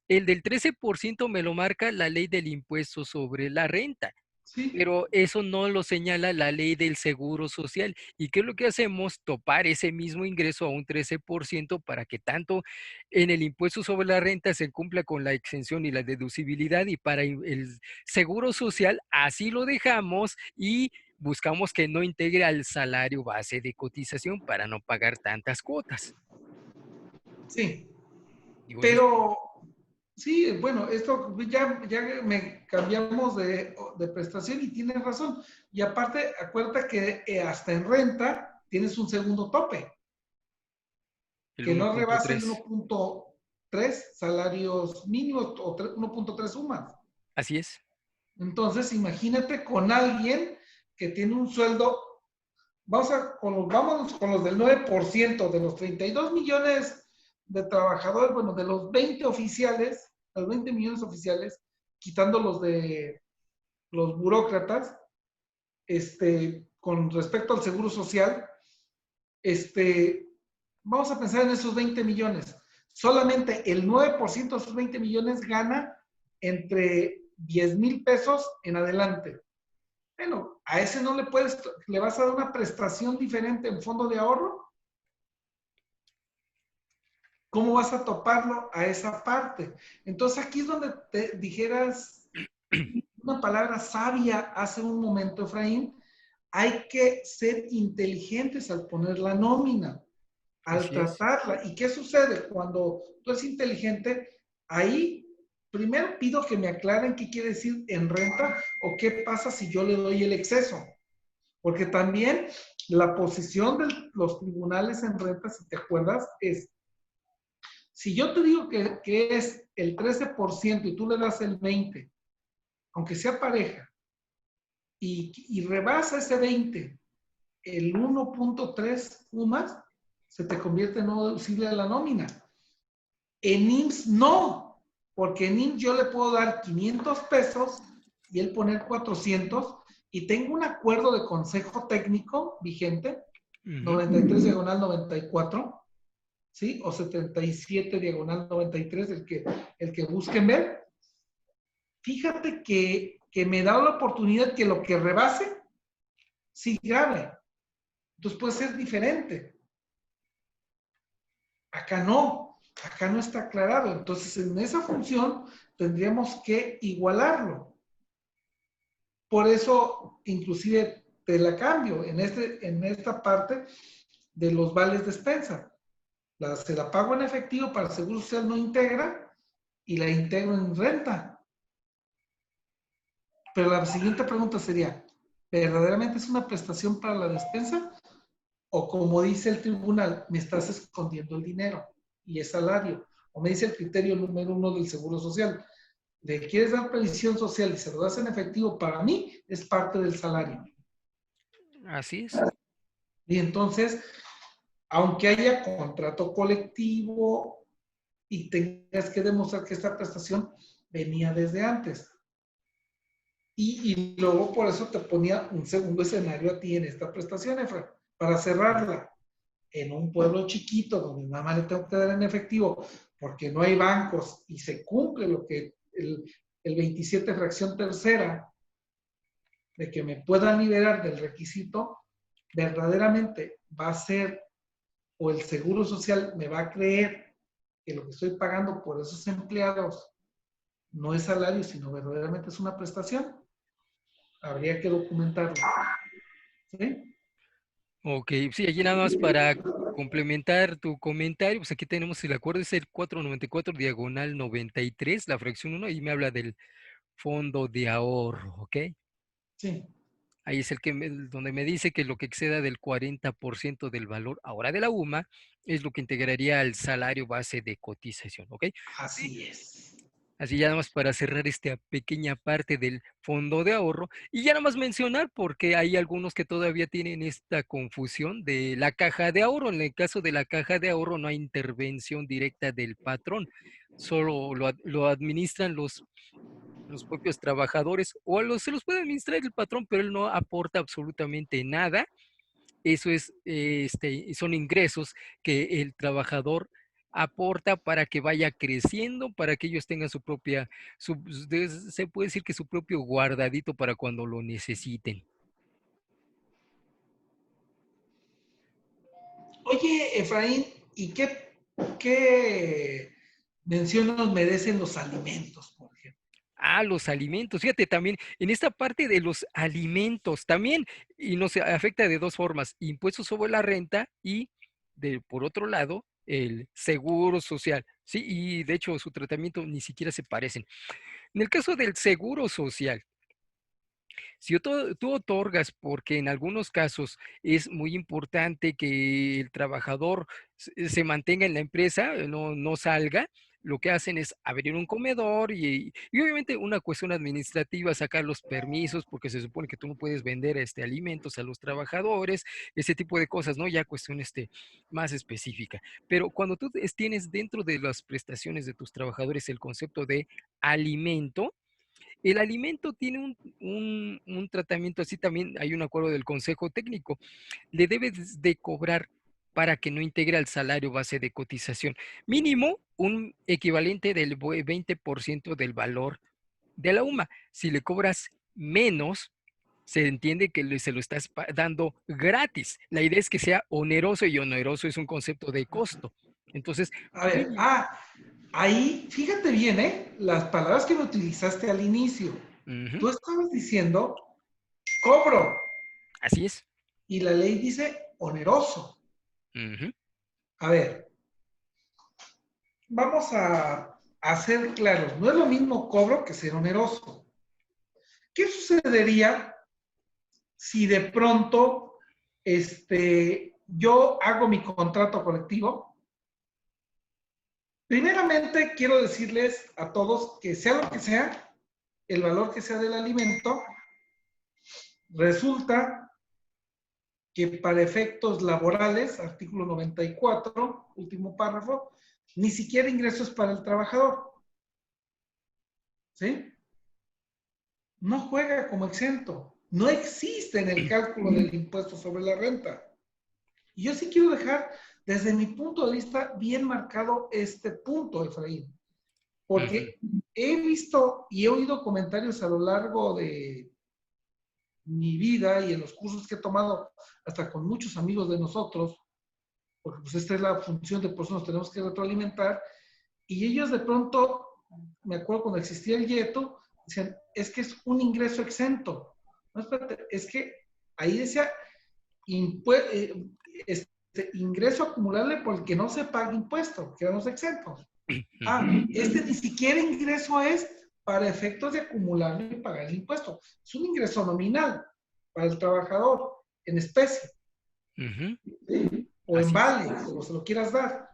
el del 13% me lo marca la ley del impuesto sobre la renta, sí, pero eso no lo señala la ley del seguro social. ¿Y qué es lo que hacemos? Topar ese mismo ingreso a un 13% para que tanto en el impuesto sobre la renta se cumpla con la exención y la deducibilidad y para el seguro social así lo dejamos y buscamos que no integre al salario base de cotización para no pagar tantas cuotas. sí. Digo, ese es Pero sí, bueno, esto ya me cambiamos de prestación y tienes razón. Y aparte, acuérdate que hasta en renta tienes un segundo tope, el que no rebasa el 1.3. 1.3 salarios mínimos o 1.3 sumas. Así es. Entonces, imagínate con alguien que tiene un sueldo, vámonos con los del 9% de los 32 millones de trabajadores, bueno, de los 20 oficiales, los 20 millones oficiales, quitando los de los burócratas, con respecto al seguro social, vamos a pensar en esos 20 millones. Solamente el 9% de esos 20 millones gana entre 10,000 pesos en adelante. Bueno, a ese no le vas a dar una prestación diferente en fondo de ahorro. ¿Cómo vas a toparlo a esa parte? Entonces aquí es donde te dijeras una palabra sabia hace un momento, Efraín. Hay que ser inteligentes al poner la nómina, al Así es. tratarla. ¿Y qué sucede cuando tú eres inteligente? Ahí primero pido que me aclaren qué quiere decir en renta o qué pasa si yo le doy el exceso. Porque también la posición de los tribunales en renta, si te acuerdas, es, si yo te digo que es el 13% y tú le das el 20%, aunque sea pareja, y rebasa ese 20, el 1.3 UMAS, se te convierte en no deducible a la nómina. En IMSS no, porque en IMSS yo le puedo dar 500 pesos y él poner 400 y tengo un acuerdo de consejo técnico vigente, Ujú. 93 diagonal 94, ¿sí? O 77 diagonal 93, el que busquen ver. Fíjate que me da la oportunidad que lo que rebase, sí grave. Entonces puede ser diferente. Acá no está aclarado. Entonces en esa función tendríamos que igualarlo. Por eso, inclusive, te la cambio en esta parte de los vales de despensa. Se la pago en efectivo para el Seguro Social no integra y la integro en renta. Pero la siguiente pregunta sería, ¿verdaderamente es una prestación para la despensa? O como dice el tribunal, me estás escondiendo el dinero y es salario. O me dice el criterio número 1 del Seguro Social, le quieres dar previsión social y se lo das en efectivo, para mí es parte del salario. Así es. Y entonces, aunque haya contrato colectivo y tengas que demostrar que esta prestación venía desde antes. Y luego por eso te ponía un segundo escenario a ti en esta prestación, Efra, para cerrarla. En un pueblo chiquito donde nada más le tengo que dar en efectivo porque no hay bancos y se cumple lo que el 27 fracción tercera de que me puedan liberar del requisito, verdaderamente va a ser o el Seguro Social me va a creer que lo que estoy pagando por esos empleados no es salario, sino verdaderamente es una prestación. Habría que documentarlo. ¿Sí? Ok, sí, allí nada más para complementar tu comentario, pues aquí tenemos el acuerdo, es el 494 diagonal 93 la fracción uno y me habla del fondo de ahorro, ¿ok? Sí. ahí es donde me dice que lo que exceda del 40% del valor ahora de la UMA es lo que integraría al salario base de cotización, ¿ok? Sí, Así es. así ya nada más para cerrar esta pequeña parte del fondo de ahorro y ya nada más mencionar porque hay algunos que todavía tienen esta confusión de la caja de ahorro. En el caso de la caja de ahorro no hay intervención directa del patrón, solo lo administran los propios trabajadores o se los puede administrar el patrón, pero él no aporta absolutamente nada. Eso es, son ingresos que el trabajador aporta para que vaya creciendo, para que ellos tengan su propia, se puede decir que su propio guardadito para cuando lo necesiten. Oye, Efraín, ¿y qué mención nos merecen los alimentos, por ejemplo? Ah, los alimentos. Fíjate también, en esta parte de los alimentos también, y nos afecta de dos formas, impuestos sobre la renta y, por otro lado, el seguro social. Sí, y de hecho su tratamiento ni siquiera se parecen. En el caso del seguro social, si tú otorgas, porque en algunos casos es muy importante que el trabajador se mantenga en la empresa, no salga, lo que hacen es abrir un comedor y obviamente una cuestión administrativa, sacar los permisos, porque se supone que tú no puedes vender alimentos a los trabajadores, ese tipo de cosas, ¿no? Ya cuestión más específica. Pero cuando tú tienes dentro de las prestaciones de tus trabajadores el concepto de alimento, el alimento tiene un tratamiento así, también hay un acuerdo del Consejo Técnico. Le debes de cobrar para que no integre al salario base de cotización. Mínimo un equivalente del 20% del valor de la UMA. Si le cobras menos, se entiende que se lo estás dando gratis. La idea es que sea oneroso y oneroso es un concepto de costo. Entonces, A ver, mínimo. ahí, fíjate bien, ¿eh? Las palabras que me utilizaste al inicio. Ujú, Tú estabas diciendo cobro así es. y la ley dice oneroso. Ujú, A ver, vamos a ser claros. No es lo mismo cobro que ser oneroso. ¿Qué sucedería si de pronto yo hago mi contrato colectivo? Primeramente, quiero decirles a todos que sea lo que sea, el valor que sea del alimento, resulta que para efectos laborales, artículo 94, último párrafo, ni siquiera ingresos para el trabajador. ¿Sí? No juega como exento. No existe en el cálculo del impuesto sobre la renta. Y yo sí quiero dejar, desde mi punto de vista, bien marcado este punto, Efraín. ujú. Porque he visto y he oído comentarios a lo largo de mi vida y en los cursos que he tomado, hasta con muchos amigos de nosotros, porque pues esta es la función de por eso nos tenemos que retroalimentar, y ellos de pronto, me acuerdo cuando existía el YETO, decían, es que es un ingreso exento. No, espérate, es que ahí decía ingreso acumulable por el que no se paga impuesto, que eran los exentos. Este ni siquiera ingreso es para efectos de acumularlo y pagar el impuesto. Es un ingreso nominal para el trabajador en especie, Ujú, ¿sí? O en así es. vale, como se lo quieras dar.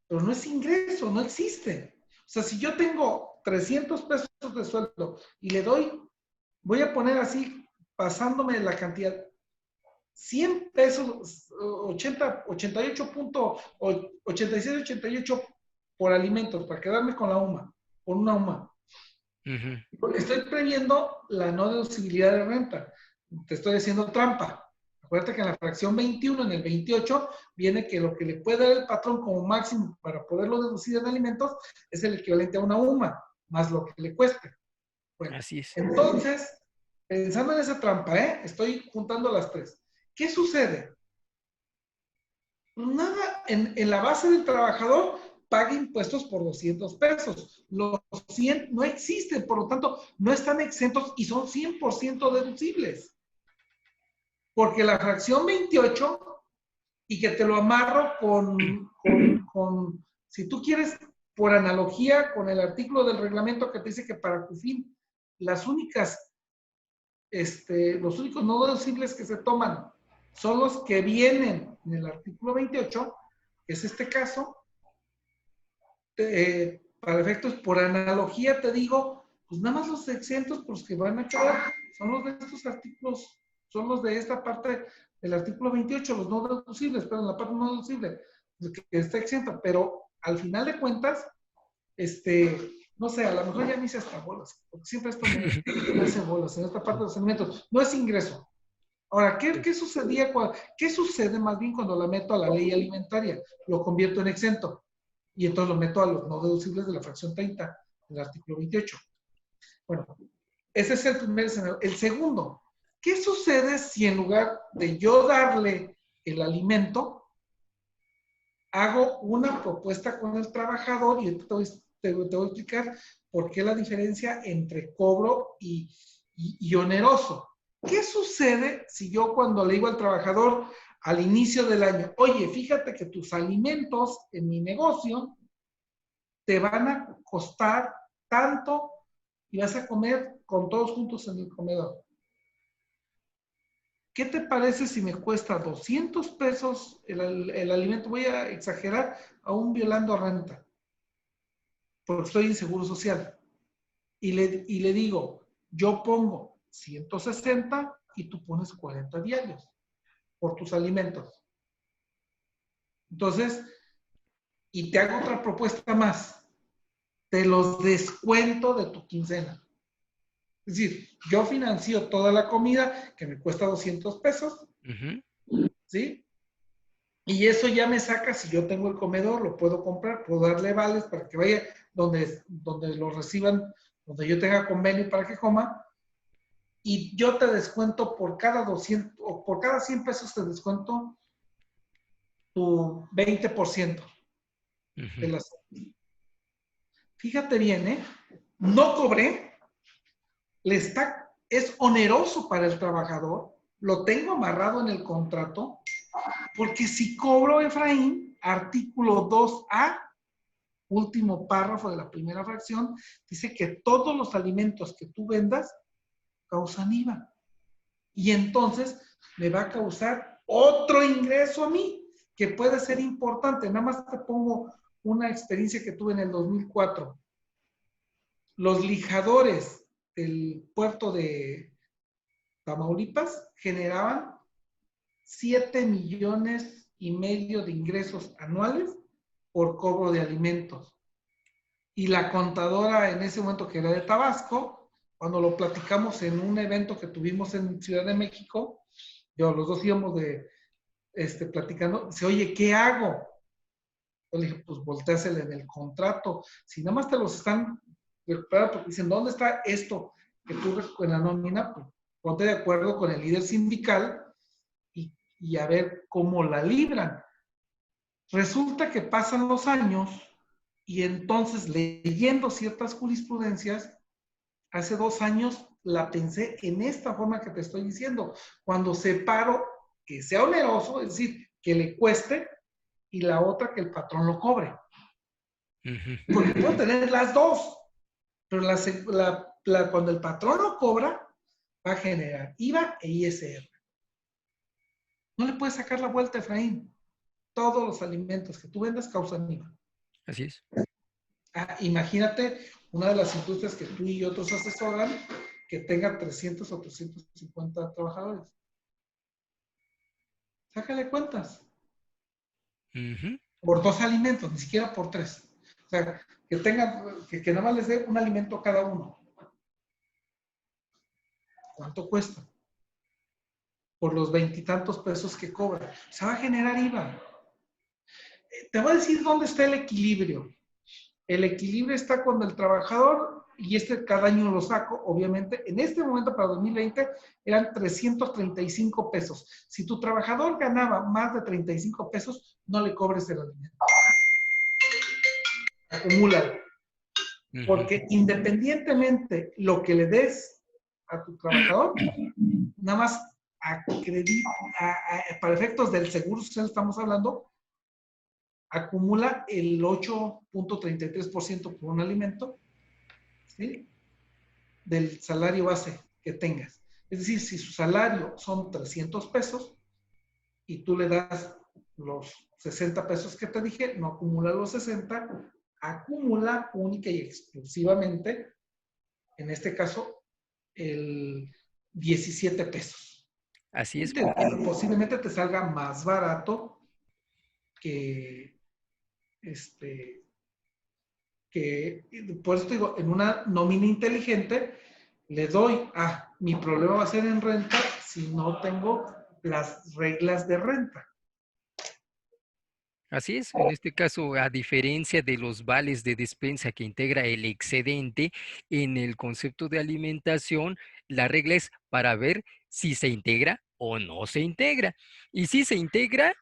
Pero no es ingreso, no existe. O sea, si yo tengo 300 pesos de sueldo y le doy, voy a poner así, pasándome la cantidad, 100 pesos, 86, 88 por alimentos, para quedarme con la UMA, por una UMA. Ujú, Porque estoy previendo la no deducibilidad de renta. Te estoy haciendo trampa. Acuérdate que en la fracción 21, en el 28, viene que lo que le puede dar el patrón como máximo para poderlo deducir en alimentos es el equivalente a una UMA, más lo que le cueste. Bueno, así es. entonces, pensando en esa trampa, estoy juntando las tres. ¿Qué sucede? Nada, en la base del trabajador paga impuestos por 200 pesos. Los 100 no existen, por lo tanto, no están exentos y son 100% deducibles. Porque la fracción 28, y que te lo amarro si tú quieres, por analogía con el artículo del reglamento que te dice que para CUFIN, las únicas los únicos no deducibles que se toman son los que vienen en el artículo 28, que es este caso. Para efectos, por analogía te digo, pues nada más los exentos por los que van a quedar son los de estos artículos, son los de esta parte del artículo 28, los no deducibles, pero en la parte no deducible, que está exenta, pero al final de cuentas, no sé, a lo mejor ya me hice hasta bolas, porque siempre esto me hace bolas en esta parte de los alimentos. No es ingreso. Ahora, ¿qué sucedía? ¿Qué sucede más bien cuando la meto a la ley alimentaria? Lo convierto en exento. Y entonces lo meto a los no deducibles de la fracción 30 del artículo 28. Bueno, ese es el primer escenario. El segundo, ¿qué sucede si en lugar de yo darle el alimento, hago una propuesta con el trabajador? Y te voy a explicar por qué la diferencia entre cobro y oneroso. ¿Qué sucede si yo cuando le digo al trabajador al inicio del año, oye, fíjate que tus alimentos en mi negocio te van a costar tanto y vas a comer con todos juntos en el comedor? ¿Qué te parece si me cuesta 200 pesos el alimento? Voy a exagerar, aún violando renta, porque estoy en seguro social. Y le digo, yo pongo 160 y tú pones 40 diarios por tus alimentos. Entonces, y te hago otra propuesta más. Te los descuento de tu quincena. Es decir, yo financio toda la comida que me cuesta 200 pesos, ¿sí? Y eso ya me saca, si yo tengo el comedor, lo puedo comprar, puedo darle vales para que vaya donde lo reciban, donde yo tenga convenio para que coma, y yo te descuento por cada 200, o por cada 100 pesos te descuento tu 20% de las... Fíjate bien, ¿eh? No cobré, es oneroso para el trabajador, lo tengo amarrado en el contrato, porque si cobro, Efraín, artículo 2A, último párrafo de la primera fracción, dice que todos los alimentos que tú vendas causan IVA. Y entonces me va a causar otro ingreso a mí, que puede ser importante. Nada más te pongo una experiencia que tuve en el 2004. Los lijadores del puerto de Tamaulipas generaban 7,5 millones de ingresos anuales por cobro de alimentos. Y la contadora en ese momento, que era de Tabasco, cuando lo platicamos en un evento que tuvimos en Ciudad de México, los dos íbamos platicando, dice, oye, ¿qué hago? Yo le dije, pues volteásela en el contrato. Si nada más te los están recuperando porque dicen, ¿dónde está esto que tú en la nómina? Pues ponte de acuerdo con el líder sindical y a ver cómo la libran. Resulta que pasan los años y entonces, leyendo ciertas jurisprudencias, hace 2 años la pensé en esta forma que te estoy diciendo. Cuando separo que sea oneroso, es decir, que le cueste, y la otra que el patrón lo cobre. Porque puedo tener las dos, pero cuando el patrón lo cobra, va a generar IVA e ISR. No le puedes sacar la vuelta, Efraín. Todos los alimentos que tú vendas causan IVA. Así es. Imagínate una de las industrias que tú y otros asesoran que tenga 300 o 350 trabajadores. Sácale cuentas. Por 2 alimentos, ni siquiera por 3. O sea, que nada más les dé un alimento a cada uno. ¿Cuánto cuesta? Por los 20 y tantos pesos que cobra. Se va a generar IVA. Te voy a decir dónde está el equilibrio. El equilibrio está cuando el trabajador, y cada año lo saco, obviamente, en este momento para 2020 eran 335 pesos. Si tu trabajador ganaba más de 35 pesos, no le cobres el alimento. Acumúlalo. Porque independientemente lo que le des a tu trabajador, nada más para efectos del seguro social estamos hablando, acumula el 8.33% por un alimento, ¿sí?, del salario base que tengas. Es decir, si su salario son 300 pesos y tú le das los 60 pesos que te dije, no acumula los 60, acumula única y exclusivamente, en este caso, el 17 pesos. Así Y es, porque posiblemente te salga más barato que, este, por eso te digo, en una nómina inteligente le doy, mi problema va a ser en renta si no tengo las reglas de renta. así es. En este caso, a diferencia de los vales de despensa que integra el excedente, en el concepto de alimentación, la regla es para ver si se integra o no se integra. Y si se integra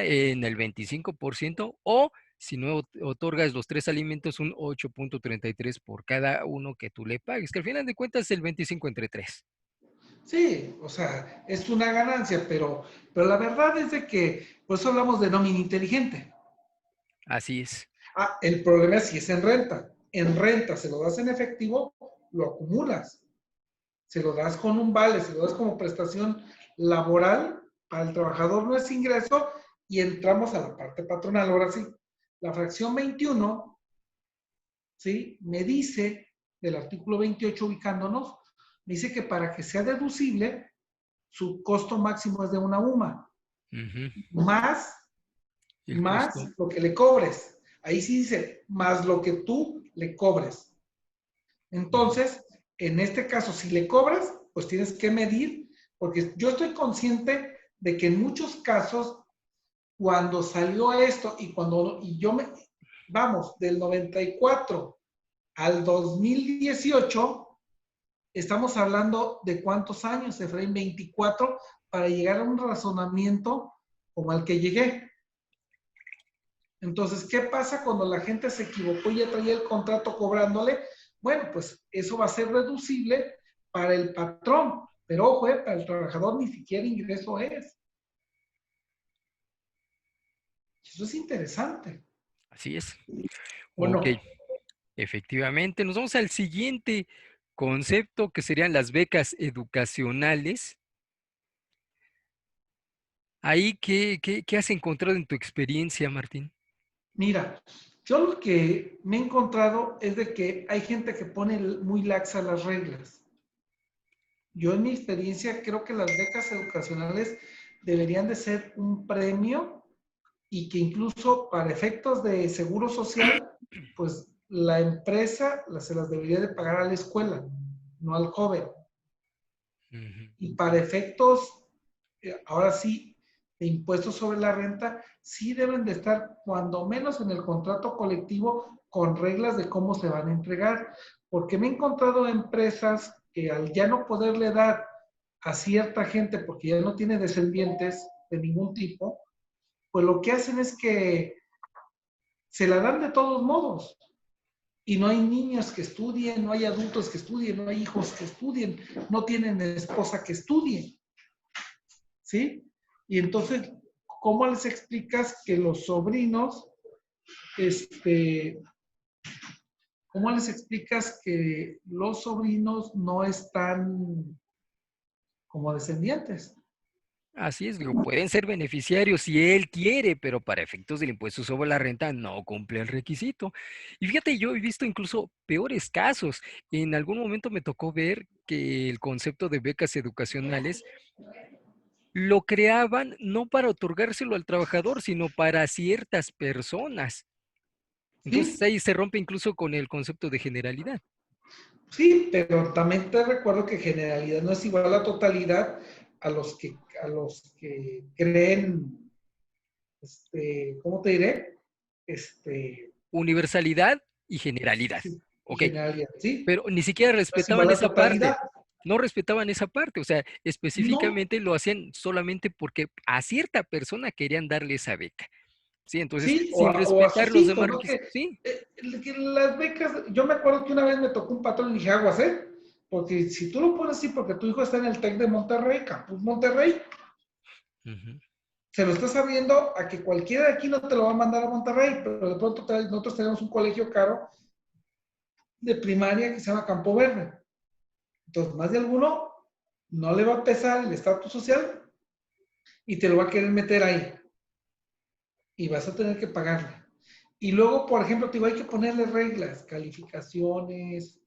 en el 25% o si no otorgas los 3 alimentos, un 8.33 por cada uno que tú le pagues, que al final de cuentas es el 25 entre 3. Sí, o sea, es una ganancia, pero la verdad es de que, por eso hablamos de nómina inteligente. Así es. El problema es si es en renta. En renta, se lo das en efectivo, lo acumulas. Se lo das con un vale, se lo das como prestación laboral, para el trabajador no es ingreso, y entramos a la parte patronal. Ahora sí, la fracción 21, ¿sí? Me dice, del artículo 28 ubicándonos, me dice que para que sea deducible, su costo máximo es de una UMA, Ujú. más, El más costo. lo que le cobres. Ahí sí dice, más lo que tú le cobres. Ujú. Entonces, en este caso, si le cobras, pues tienes que medir, porque yo estoy consciente de que en muchos casos, cuando salió esto y yo vamos, del 94 al 2018, estamos hablando de cuántos años, Efraín, 24, para llegar a un razonamiento como al que llegué. Entonces, ¿qué pasa cuando la gente se equivocó y ya traía el contrato cobrándole? Bueno, pues eso va a ser reducible para el patrón, pero ojo, para el trabajador ni siquiera ingreso es. Eso es interesante. Así es. ¿O Ok, no? efectivamente. Nos vamos al siguiente concepto que serían las becas educacionales. Ahí, ¿qué has encontrado en tu experiencia, Martín? Mira, yo lo que me he encontrado es de que hay gente que pone muy laxa las reglas. Yo en mi experiencia creo que las becas educacionales deberían de ser un premio y que incluso para efectos de seguro social, pues la empresa se las debería de pagar a la escuela, no al joven. Ujú. Y para efectos, ahora sí, de impuestos sobre la renta, sí deben de estar cuando menos en el contrato colectivo con reglas de cómo se van a entregar. Porque me he encontrado empresas que al ya no poderle dar a cierta gente porque ya no tiene descendientes de ningún tipo, pues lo que hacen es que se la dan de todos modos. Y no hay niños que estudien, no hay adultos que estudien, no hay hijos que estudien, no tienen esposa que estudie, ¿sí? Y entonces, ¿cómo les explicas que los sobrinos, este, cómo les explicas que los sobrinos no están como descendientes? Así es, digo, pueden ser beneficiarios si él quiere, pero para efectos del impuesto sobre la renta no cumple el requisito. Y fíjate, yo he visto incluso peores casos. En algún momento me tocó ver que el concepto de becas educacionales lo creaban no para otorgárselo al trabajador, sino para ciertas personas. Entonces Sí, ahí se rompe incluso con el concepto de generalidad. sí, pero también te recuerdo que generalidad no es igual a la totalidad a los que creen, ¿cómo te diré? Este, Universalidad y generalidad. sí, y Ok, generalidad, ¿sí? pero ni siquiera No es igual respetaban a esa parte. totalidad. No respetaban esa parte, o sea, No, específicamente lo hacían solamente porque a cierta persona querían darle esa beca. Sí, entonces, sí, sin o a respetar sus los hijos, demás ¿no? requisitos. Sí. Que las becas, yo me acuerdo que una vez me tocó un patrón y dije, aguas, ¿eh? Porque si tú lo pones así porque tu hijo está en el TEC de Monterrey, Campus Monterrey, Ujú. se lo estás sabiendo a que cualquiera de aquí no te lo va a mandar a Monterrey, pero de pronto nosotros tenemos un colegio caro de primaria que se llama Campo Verde. Entonces, más de alguno no le va a pesar el estatus social y te lo va a querer meter ahí. Y vas a tener que pagarle. Y luego, por ejemplo, te digo, hay que ponerle reglas, calificaciones,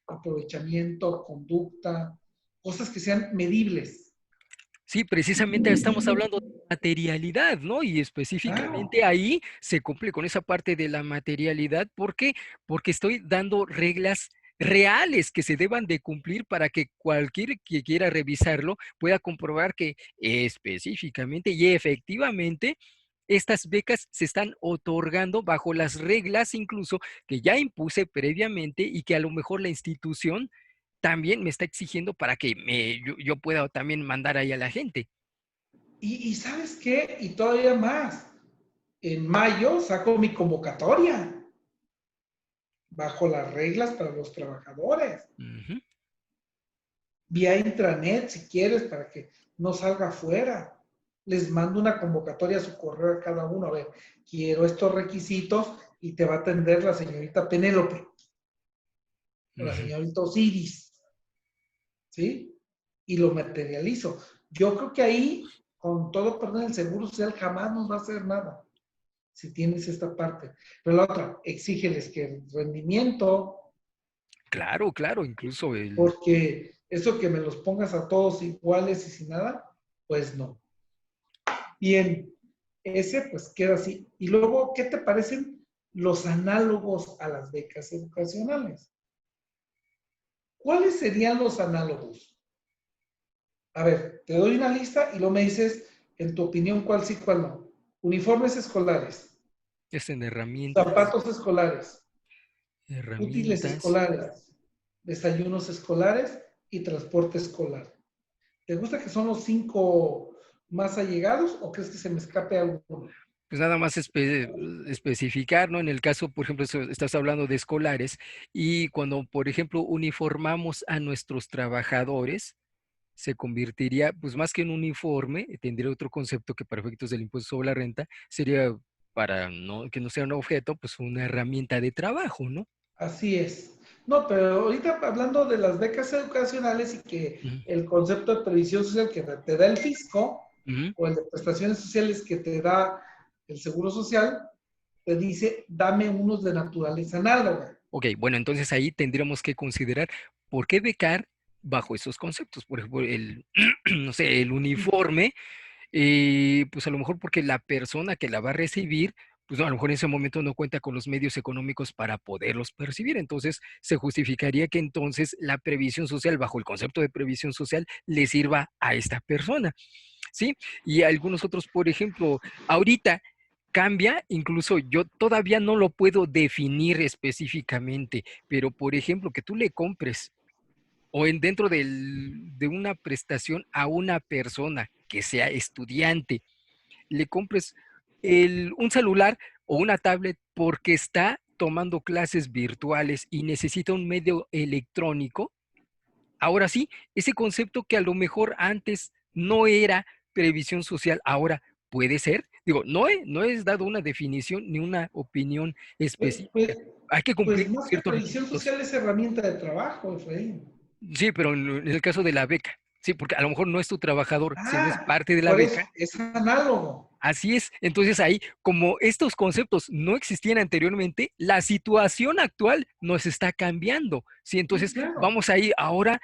aprovechamiento, conducta, cosas que sean medibles. Sí, precisamente estamos hablando de materialidad, ¿no? Y Claro. específicamente ahí se cumple con esa parte de la materialidad. ¿Por qué? Porque estoy dando reglas reales que se deban de cumplir para que cualquier que quiera revisarlo pueda comprobar que específicamente y efectivamente estas becas se están otorgando bajo las reglas incluso que ya impuse previamente y que a lo mejor la institución también me está exigiendo para que yo pueda también mandar ahí a la gente. Y ¿sabes qué? Y todavía más. En mayo saco mi convocatoria bajo las reglas para los trabajadores. Ujú. Vía intranet, si quieres, para que no salga afuera. Les mando una convocatoria a su correo a cada uno. A ver, quiero estos requisitos y te va a atender la señorita Penélope o la Ujú. señorita Osiris, ¿sí? Y lo materializo. Yo creo que ahí, con todo perdón, el Seguro Social jamás nos va a hacer nada si tienes esta parte. Pero la otra, exígeles que el rendimiento, Claro, claro, incluso porque eso que me los pongas a todos iguales y sin nada, pues no. Bien, ese pues queda así. Y luego, ¿qué te parecen los análogos a las becas educacionales? ¿Cuáles serían los análogos? A ver, te doy una lista y luego me dices, en tu opinión, cuál sí, cuál no. Uniformes escolares, es en herramientas, zapatos escolares, útiles herramientas. escolares, desayunos escolares y transporte escolar. ¿Te gusta que son los 5 más allegados o crees que se me escape alguno? Pues nada más especificar, ¿no? En el caso, por ejemplo, estás hablando de escolares y cuando, por ejemplo, uniformamos a nuestros trabajadores, se convertiría, pues más que en uniforme, tendría otro concepto que para efectos del impuesto sobre la renta sería para no, que no sea un objeto, pues una herramienta de trabajo, ¿no? Así es. No, pero ahorita hablando de las becas educacionales y que Ujú, el concepto de previsión social que te da el fisco ujú. o el de prestaciones sociales que te da el seguro social, te dice, dame unos de naturaleza análoga. Ok, bueno, entonces ahí tendríamos que considerar por qué becar bajo esos conceptos. Por ejemplo, el, no sé, el uniforme, pues a lo mejor porque la persona que la va a recibir, pues no, a lo mejor en ese momento no cuenta con los medios económicos para poderlos percibir. Entonces, se justificaría que entonces la previsión social, bajo el concepto de previsión social, le sirva a esta persona, ¿sí? Y algunos otros, por ejemplo, ahorita cambia, incluso yo todavía no lo puedo definir específicamente, pero por ejemplo, que tú le compres o en dentro de una prestación a una persona que sea estudiante, le compres un celular o una tablet porque está tomando clases virtuales y necesita un medio electrónico. Ahora sí, ese concepto que a lo mejor antes no era previsión social, ahora puede ser. Digo, no es dado una definición ni una opinión Pues, específica. pues, Hay que cumplir pues más que ciertos previsión requisitos. social es herramienta de trabajo, Efraín. Sí, pero en el caso de la beca, sí, porque a lo mejor no es tu trabajador, sino es Ah, parte de la por eso beca. es análogo. Así es. Entonces ahí, como estos conceptos no existían anteriormente, la situación actual nos está cambiando. Sí, Sí, entonces claro. vamos a ir ahora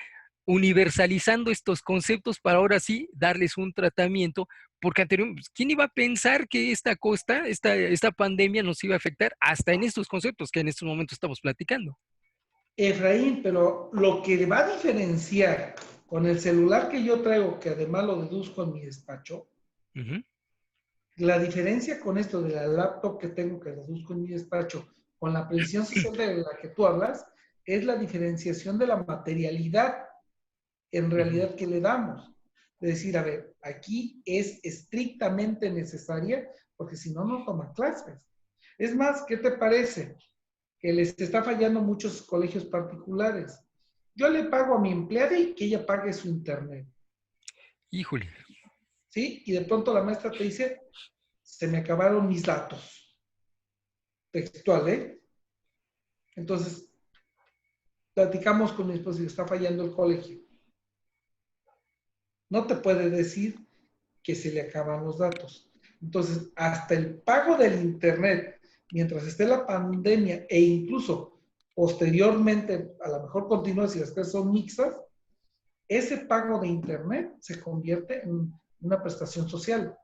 universalizando estos conceptos para ahora sí darles un tratamiento, porque anteriormente, pues, ¿quién iba a pensar que esta pandemia nos iba a afectar hasta en estos conceptos que en estos momentos estamos platicando? Efraín, pero lo que va a diferenciar con el celular que yo traigo, que además lo deduzco en mi despacho, Ujú. la diferencia con esto de la laptop que tengo, que deduzco en mi despacho, con la previsión social de la que tú hablas, es la diferenciación de la materialidad en Ujú. realidad que le damos. De decir, a ver, aquí es estrictamente necesaria, porque si no, no toman clases. Es más, ¿qué te parece? Que les está fallando muchos colegios particulares. Yo le pago a mi empleada y que ella pague su internet, Híjole. ¿sí? Y de pronto la maestra te dice, se me acabaron mis datos. Textual, ¿eh? Entonces, platicamos con mi esposo y está fallando el colegio. no te puede decir que se le acaban los datos. Entonces, hasta el pago del Internet, mientras esté la pandemia e incluso posteriormente, a lo mejor continúa si las cosas son mixtas, ese pago de Internet se convierte en una prestación social,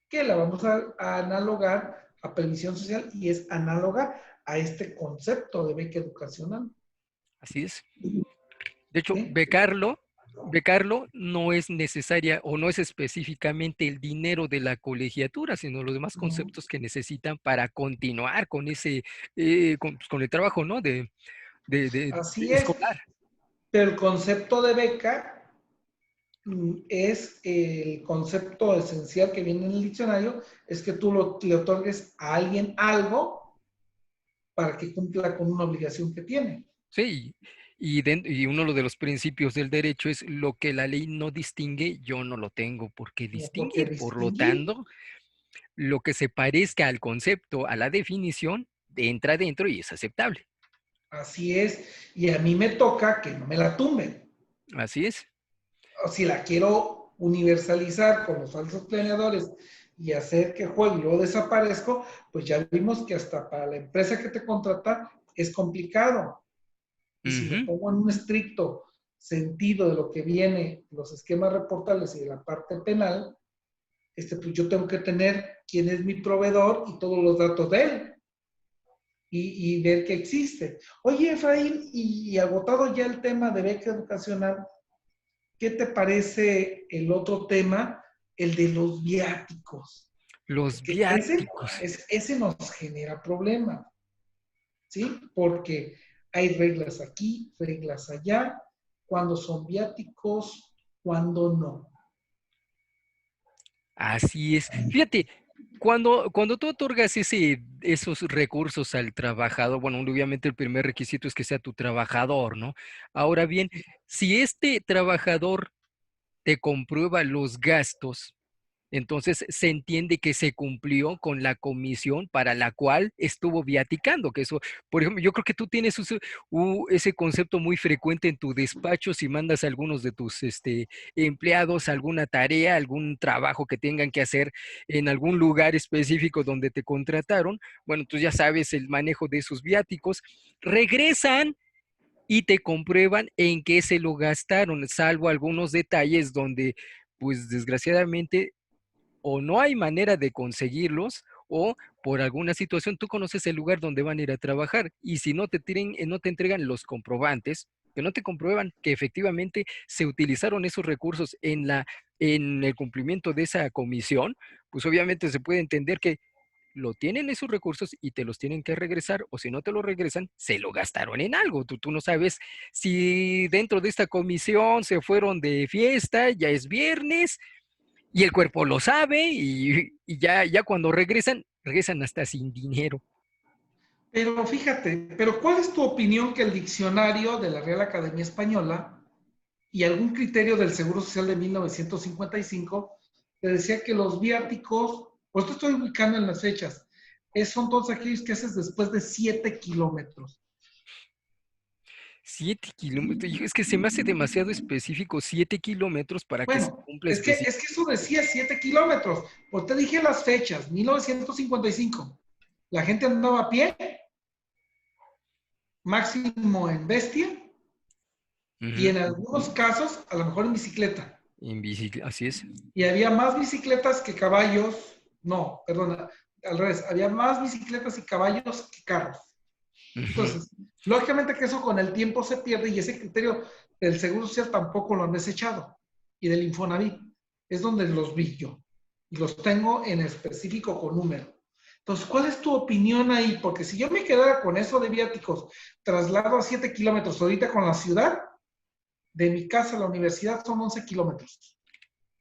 que la vamos a analogar a previsión social y es análoga a este concepto de beca educacional. Así es. De hecho, ¿Sí? becarlo no es necesaria o no es específicamente el dinero de la colegiatura, sino los demás No. conceptos que necesitan para continuar con ese, pues, con el trabajo, ¿no? De Así es, escolar. pero el concepto de beca es el concepto esencial que viene en el diccionario, es que tú le otorgues a alguien algo para que cumpla con una obligación que tiene. Sí, y uno de los principios del derecho es lo que la ley no distingue, yo no lo tengo por qué No porque distinguir. Por lo distinguir. tanto, lo que se parezca al concepto, a la definición, entra dentro y es aceptable. Así es. Y a mí me toca que no me la tumben. Así es. O si la quiero universalizar con los falsos planeadores y hacer que juegue y luego desaparezco, pues ya vimos que hasta para la empresa que te contrata es complicado. Y si me Ujú. pongo en un estricto sentido de lo que viene, los esquemas reportables y de la parte penal, pues yo tengo que tener quién es mi proveedor y todos los datos de él y ver que existe. Oye, Efraín, y agotado ya el tema de beca educacional, ¿qué te parece el otro tema, el de los viáticos? Los Porque ese, viáticos. ese nos genera problemas, ¿sí? Porque hay reglas aquí, reglas allá, cuando son viáticos, cuando no. Así es. Fíjate, cuando tú otorgas esos recursos al trabajador, bueno, obviamente el primer requisito es que sea tu trabajador, ¿no? Ahora bien, si este trabajador te comprueba los gastos, entonces se entiende que se cumplió con la comisión para la cual estuvo viaticando, que eso, por ejemplo, yo creo que tú tienes ese concepto muy frecuente en tu despacho si mandas a algunos de tus empleados alguna tarea, algún trabajo que tengan que hacer en algún lugar específico donde te contrataron. Bueno, tú ya sabes el manejo de esos viáticos. Regresan y te comprueban en qué se lo gastaron, salvo algunos detalles donde, pues desgraciadamente, o no hay manera de conseguirlos o por alguna situación tú conoces el lugar donde van a ir a trabajar y si no te entregan los comprobantes, que no te comprueban que efectivamente se utilizaron esos recursos en el cumplimiento de esa comisión, pues obviamente se puede entender que lo tienen esos recursos y te los tienen que regresar, o si no te lo regresan, se lo gastaron en algo. Tú no sabes si dentro de esta comisión se fueron de fiesta, ya es viernes, y el cuerpo lo sabe, y ya cuando regresan hasta sin dinero. Pero fíjate, pero ¿cuál es tu opinión que el diccionario de la Real Academia Española y algún criterio del Seguro Social de 1955 te decía que los viáticos, pues te estoy ubicando en las fechas, son todos aquellos que haces después de 7 kilómetros? 7 kilómetros, es que se me hace demasiado específico, 7 kilómetros para que se Bueno, cumpla es que eso decía 7 kilómetros. Pues te dije las fechas, 1955. La gente andaba a pie, máximo en bestia, y uh-huh. en algunos casos, a lo mejor en bicicleta. En bicicleta, así es. Y había más bicicletas que caballos, no, perdona, al revés, había más bicicletas y caballos que carros. Uh-huh. Entonces, lógicamente que eso con el tiempo se pierde y ese criterio del Seguro Social tampoco lo han desechado. Y del Infonavit, es donde los vi yo. Y los tengo en específico con número. Entonces, ¿cuál es tu opinión ahí? Porque si yo me quedara con eso de viáticos, traslado a 7 kilómetros ahorita con la ciudad, de mi casa a la universidad son 11 kilómetros,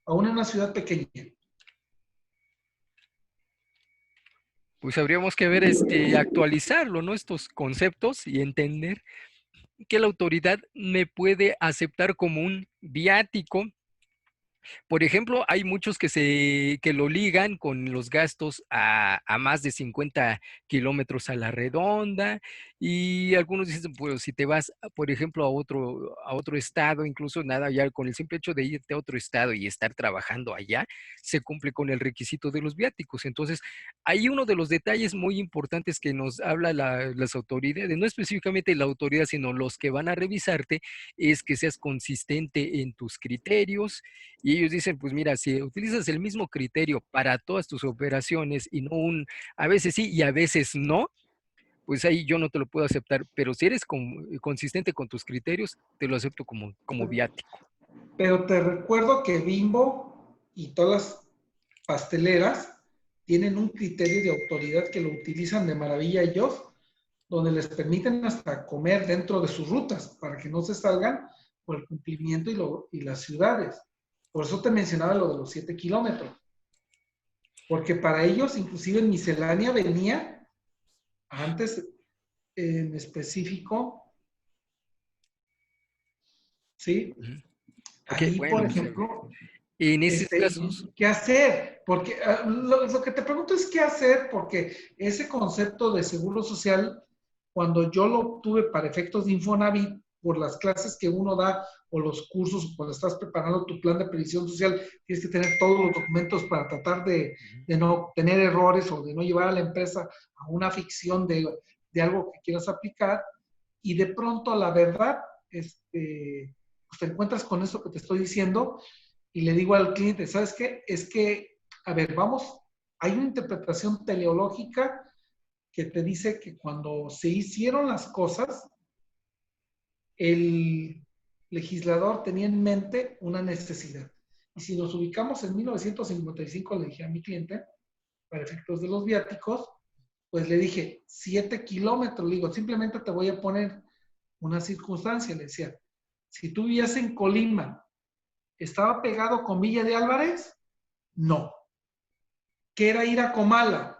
aún en una ciudad pequeña. Pues habríamos que ver, actualizarlo, ¿no? Estos conceptos y entender que la autoridad me puede aceptar como un viático Por ejemplo, hay muchos que lo ligan con los gastos a más de 50 kilómetros a la redonda, y algunos dicen, pues si te vas, por ejemplo, a otro estado, incluso nada, ya con el simple hecho de irte a otro estado y estar trabajando allá, se cumple con el requisito de los viáticos. Entonces, hay uno de los detalles muy importantes que nos habla las autoridades, no específicamente la autoridad, sino los que van a revisarte, es que seas consistente en tus criterios. Y ellos dicen, pues mira, si utilizas el mismo criterio para todas tus operaciones y no a veces sí y a veces no, pues ahí yo no te lo puedo aceptar, pero si eres consistente con tus criterios, te lo acepto como viático. Pero te recuerdo que Bimbo y todas las pasteleras tienen un criterio de autoridad que lo utilizan de maravilla ellos, donde les permiten hasta comer dentro de sus rutas para que no se salgan por el cumplimiento y las ciudades. Por eso te mencionaba lo de los 7 kilómetros, porque para ellos, inclusive en miscelánea venía antes en específico, ¿sí? Ujú. Ok, Ahí, bueno, por pues ejemplo, en esos casos, ¿qué hacer? Porque lo que te pregunto es qué hacer, porque ese concepto de seguro social, cuando yo lo obtuve para efectos de Infonavit, por las clases que uno da o los cursos, cuando estás preparando tu plan de previsión social, tienes que tener todos los documentos para tratar de no tener errores o de no llevar a la empresa a una ficción de algo que quieras aplicar. Y de pronto, la verdad, pues te encuentras con eso que te estoy diciendo y le digo al cliente, ¿sabes qué? Es que, a ver, vamos, hay una interpretación teleológica que te dice que cuando se hicieron las cosas, el legislador tenía en mente una necesidad. Y si nos ubicamos en 1955, le dije a mi cliente, para efectos de los viáticos, pues le dije, 7 kilómetros, le digo, simplemente te voy a poner una circunstancia, le decía, si tú vivías en Colima, ¿estaba pegado con Villa de Álvarez? No. ¿Qué era ir a Comala?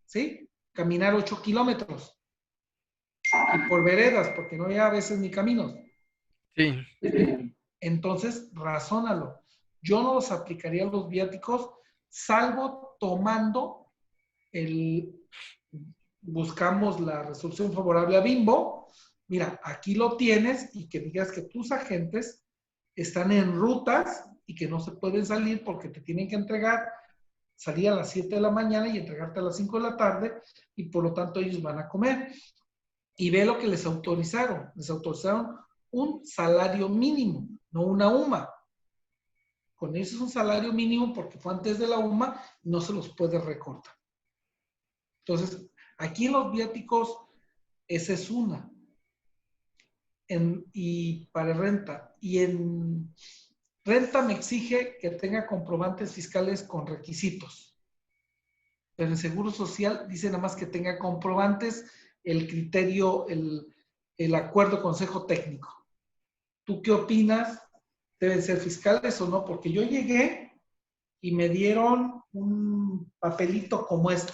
¿Sí? Caminar 8 kilómetros. Y por veredas, porque no había a veces ni caminos. sí. Entonces, razónalo. Yo no los aplicaría a los viáticos, salvo tomando el, buscamos la resolución favorable a Bimbo. Mira, aquí lo tienes y que digas que tus agentes están en rutas y que no se pueden salir porque te tienen que entregar, salir a las 7 de la mañana y entregarte a las 5 de la tarde y por lo tanto ellos van a comer. Y ve lo que les autorizaron. Les autorizaron un salario mínimo, no una UMA. Con eso es un salario mínimo porque fue antes de la UMA, no se los puede recortar. Entonces, aquí en los viáticos, esa es una. Y para renta. Y en renta me exige que tenga comprobantes fiscales con requisitos. Pero en Seguro Social dice nada más que tenga comprobantes, el criterio, el acuerdo consejo técnico. ¿Tú qué opinas? ¿Deben ser fiscales o no? Porque yo llegué y me dieron un papelito como este,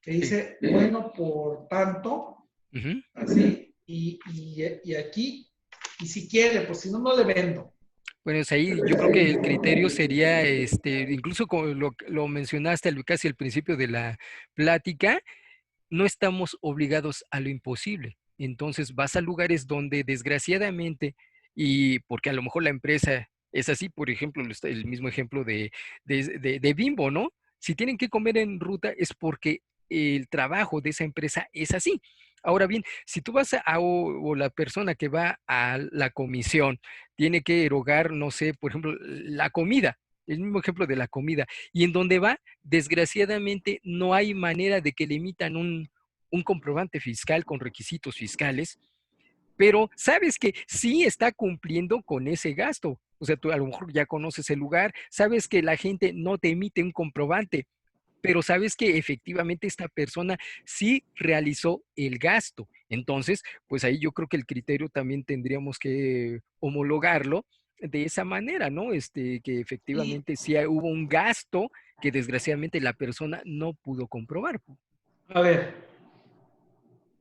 que Sí. dice, bueno, por tanto, Ujú. así, y aquí, y si quiere, pues si no, no le vendo. Bueno, es ahí yo creo que el criterio sería, incluso como lo mencionaste casi al principio de la plática, no estamos obligados a lo imposible. Entonces vas a lugares donde desgraciadamente, y porque a lo mejor la empresa es así, por ejemplo, el mismo ejemplo de Bimbo, ¿no? Si tienen que comer en ruta es porque el trabajo de esa empresa es así. Ahora bien, si tú vas o la persona que va a la comisión tiene que erogar, no sé, por ejemplo, la comida, el mismo ejemplo de la comida, y en donde va, desgraciadamente no hay manera de que le emitan un comprobante fiscal con requisitos fiscales, pero sabes que sí está cumpliendo con ese gasto. O sea, tú a lo mejor ya conoces el lugar, sabes que la gente no te emite un comprobante, pero sabes que efectivamente esta persona sí realizó el gasto. Entonces, pues ahí yo creo que el criterio también tendríamos que homologarlo de esa manera, ¿no? Que Y, efectivamente sí hubo un gasto que desgraciadamente la persona no pudo comprobar. a ver,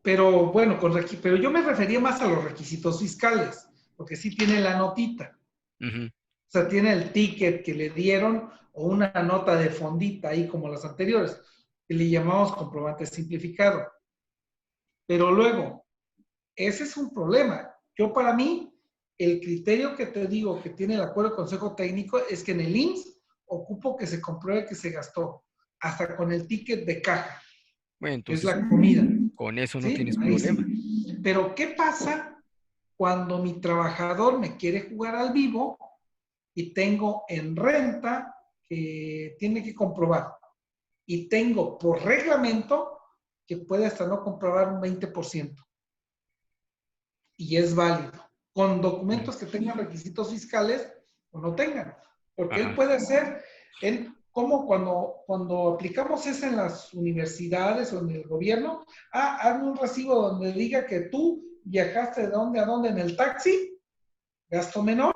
pero bueno, pero yo me refería más a los requisitos fiscales, porque sí tiene la notita. Ujú. O sea, tiene el ticket que le dieron o una nota de fondita ahí como las anteriores, que le llamamos comprobante simplificado. Pero luego, ese es un problema. Yo para mí, el criterio que te digo que tiene el acuerdo de consejo técnico es que en el IMSS ocupo que se compruebe que se gastó, hasta con el ticket de caja, Bueno, que es entonces la comida. con eso no ¿Sí? tienes Ahí problema. sí. Pero ¿qué pasa cuando mi trabajador me quiere jugar al vivo y tengo en renta que tiene que comprobar? Y tengo por reglamento que puede hasta no comprobar un 20%. Y es válido, con Mm. documentos que tengan requisitos fiscales o no tengan. Porque él Ajá. puede hacer, él, como cuando aplicamos eso en las universidades o en el gobierno, hazme un recibo donde diga que tú viajaste de dónde a dónde en el taxi, gasto menor,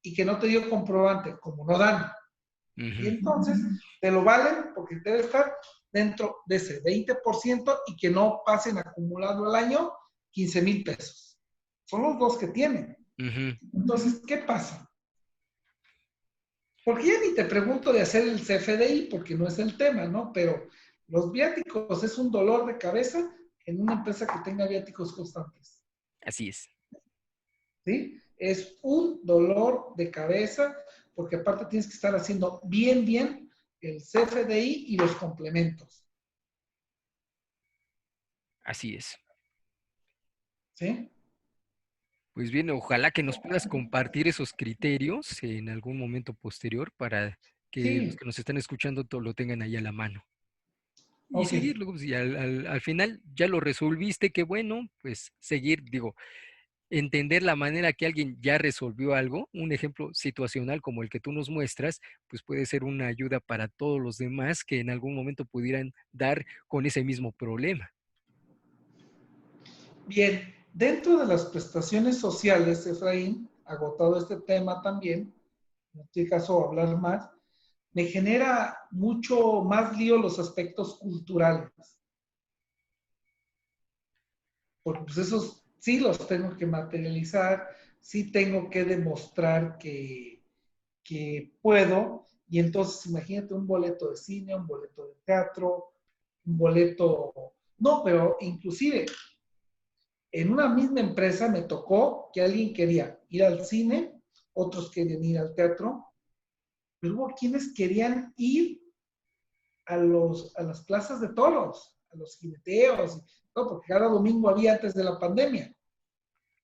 y que no te dio comprobante, como no dan. Y Ujú. entonces te lo valen porque debe estar dentro de ese 20% y que no pasen acumulado al año 15,000 pesos. Son los dos que tienen. Ujú. Entonces, ¿qué pasa? Porque ya ni te pregunto de hacer el CFDI porque no es el tema, ¿no? Pero los viáticos es un dolor de cabeza en una empresa que tenga viáticos constantes. Así es. ¿Sí? Es un dolor de cabeza porque aparte tienes que estar haciendo bien, bien el CFDI y los complementos. Así es. ¿Sí? Pues bien, ojalá que nos puedas compartir esos criterios en algún momento posterior para que los Sí, que nos están escuchando lo tengan ahí a la mano. Y ok. seguirlo, pues, y al final ya lo resolviste, qué bueno, pues seguir, digo, entender la manera que alguien ya resolvió algo, un ejemplo situacional como el que tú nos muestras, pues puede ser una ayuda para todos los demás que en algún momento pudieran dar con ese mismo problema. Bien, dentro de las prestaciones sociales, Efraín, agotado este tema también, en este caso hablar más, me genera mucho más lío los aspectos culturales, porque pues esos sí los tengo que materializar, sí tengo que demostrar que puedo, y entonces imagínate un boleto de cine, un boleto de teatro, un boleto, no, pero inclusive en una misma empresa me tocó que alguien quería ir al cine, otros querían ir al teatro, pero hubo quienes querían ir a las plazas de toros, a los jineteos, ¿no? Porque cada domingo había antes de la pandemia,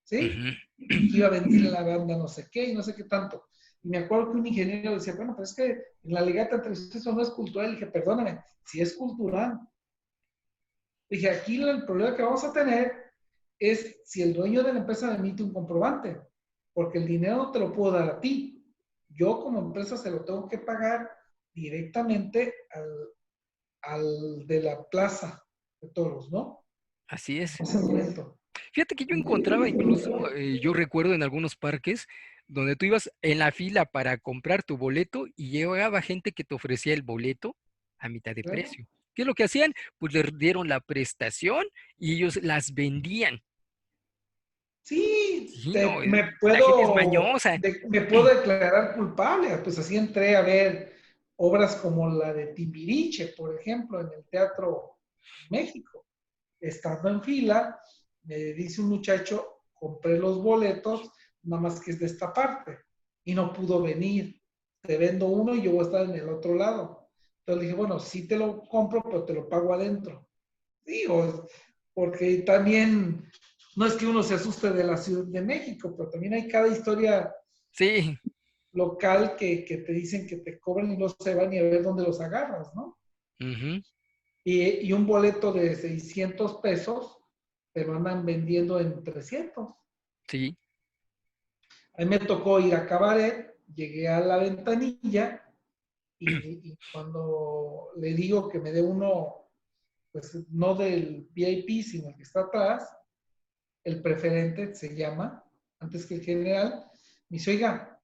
¿sí? Ujú. Y iba a venir la banda no sé qué y no sé qué tanto. Y me acuerdo que un ingeniero decía, bueno, pero es que en la legata entre ustedes eso no es cultural. Y dije, perdóname, si es cultural. Dije, aquí el problema que vamos a tener es si el dueño de la empresa me emite un comprobante, porque el dinero no te lo puedo dar a ti. Yo como empresa se lo tengo que pagar directamente al de la plaza de toros, ¿no? Así es. Ese momento. Fíjate que yo encontraba incluso, yo recuerdo en algunos parques donde tú ibas en la fila para comprar tu boleto y llegaba gente que te ofrecía el boleto a mitad de ¿Claro? precio. ¿Qué es lo que hacían? Pues le dieron la prestación y ellos las vendían. Sí, Sí, no, puedo, la gente es mañosa. me puedo declarar culpable. Pues así entré a ver obras como la de Timbiriche, por ejemplo, en el Teatro México. Estando en fila, me dice un muchacho, compré los boletos, nada más que es de esta parte, y no pudo venir. Te vendo uno y yo voy a estar en el otro lado. Entonces dije, bueno, sí te lo compro, pero te lo pago adentro. Digo, porque también no es que uno se asuste de la Ciudad de México, pero también hay cada historia Sí. local que te dicen que te cobran y no se van ni a ver dónde los agarras, ¿no? Ujú. Y un boleto de 600 pesos te lo andan vendiendo en 300. Sí. A mí me tocó ir a cabaret, llegué a la ventanilla y cuando le digo que me dé uno, pues no del VIP, sino el que está atrás, el preferente se llama, antes que el general, me dice, oiga,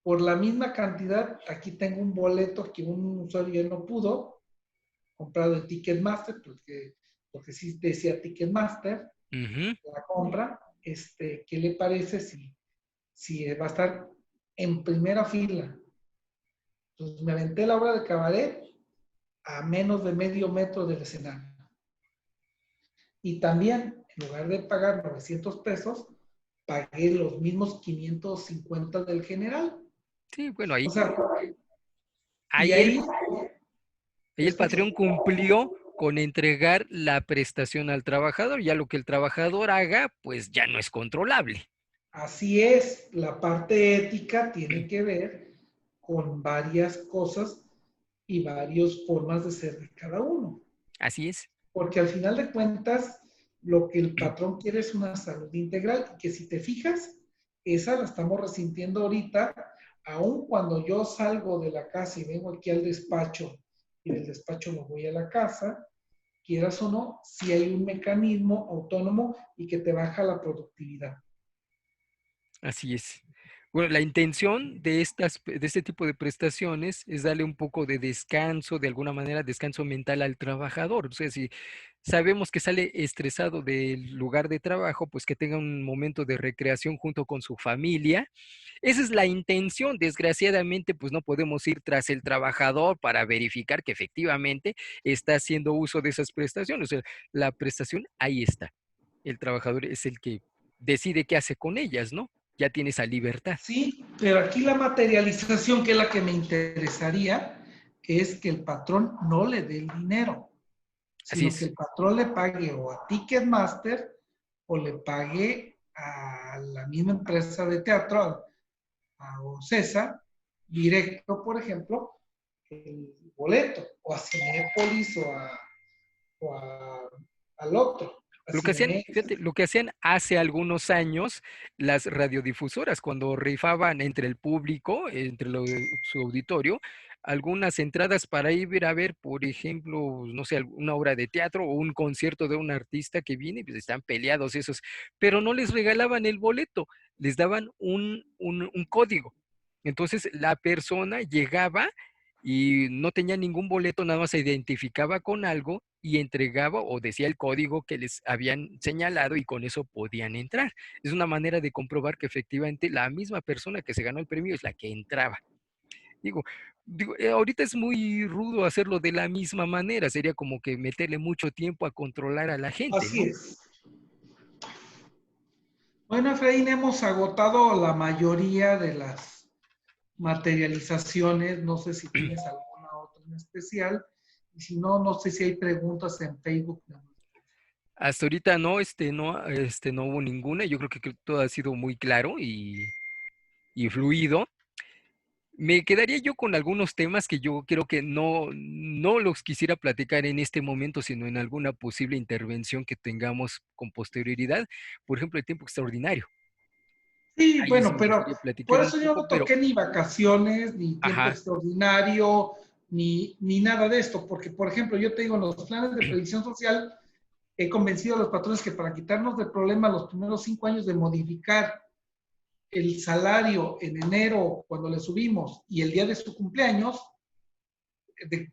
por la misma cantidad, aquí tengo un boleto que un usuario ya no pudo, comprado en Ticketmaster, porque sí decía Ticketmaster, Ujú. la compra, ¿qué le parece si va a estar en primera fila. Entonces me aventé la obra de cabaret a menos de medio metro del escenario. Y también, en lugar de pagar 900 pesos, pagué los mismos 550 del general. Sí, bueno, O ahí, sea, y ahí el, ahí, ahí te el escucho. patrón cumplió con entregar la prestación al trabajador. Ya lo que el trabajador haga, pues ya no es controlable. Así es, la parte ética tiene que ver con varias cosas y varias formas de ser de cada uno. Así es. Porque al final de cuentas, lo que el patrón quiere es una salud integral y que si te fijas, esa la estamos resintiendo ahorita, aun cuando yo salgo de la casa y vengo aquí al despacho y del despacho me voy a la casa, quieras o no, si hay un mecanismo autónomo y que te baja la productividad. Así es. Bueno, la intención de este tipo de prestaciones es darle un poco de descanso, de alguna manera, descanso mental al trabajador. O sea, si sabemos que sale estresado del lugar de trabajo, pues que tenga un momento de recreación junto con su familia. Esa es la intención. Desgraciadamente, pues no podemos ir tras el trabajador para verificar que efectivamente está haciendo uso de esas prestaciones. O sea, la prestación ahí está. El trabajador es el que decide qué hace con ellas, ¿no? Ya tiene esa libertad. Sí, pero aquí la materialización, que es la que me interesaría, es que el patrón no le dé el dinero, Así sino que es. el patrón le pague o a Ticketmaster o le pague a la misma empresa de teatro, a Ocesa, directo, por ejemplo, el boleto, o a Cinepolis al otro, a Lo que hacían, Cinemex. fíjate, lo que hacían hace algunos años las radiodifusoras, cuando rifaban entre el público, entre su auditorio, algunas entradas para ir a ver, por ejemplo, no sé, una obra de teatro o un concierto de un artista que viene, pues están peleados esos, pero no les regalaban el boleto, les daban un código. Entonces la persona llegaba y no tenía ningún boleto, nada más se identificaba con algo y entregaba o decía el código que les habían señalado y con eso podían entrar. Es una manera de comprobar que efectivamente la misma persona que se ganó el premio es la que entraba. Digo, ahorita es muy rudo hacerlo de la misma manera, sería como que meterle mucho tiempo a controlar a la gente, Así ¿no? es. Bueno, Efraín, hemos agotado la mayoría de las materializaciones. No sé si tienes alguna otra en especial. Y si no, no sé si hay preguntas en Facebook. Hasta ahorita no, no hubo ninguna, yo creo que todo ha sido muy claro y fluido. Me quedaría yo con algunos temas que yo creo que no los quisiera platicar en este momento, sino en alguna posible intervención que tengamos con posterioridad. Por ejemplo, el tiempo extraordinario. Sí, Ahí sí bueno, me pero gustaría por platicar un eso yo poco, no pero, toqué ni vacaciones, ni tiempo ajá, extraordinario, ni nada de esto, porque, por ejemplo, yo te digo, en los planes de previsión social he convencido a los patrones que para quitarnos del problema los primeros 5 años de modificar el salario en enero cuando le subimos y el día de su cumpleaños,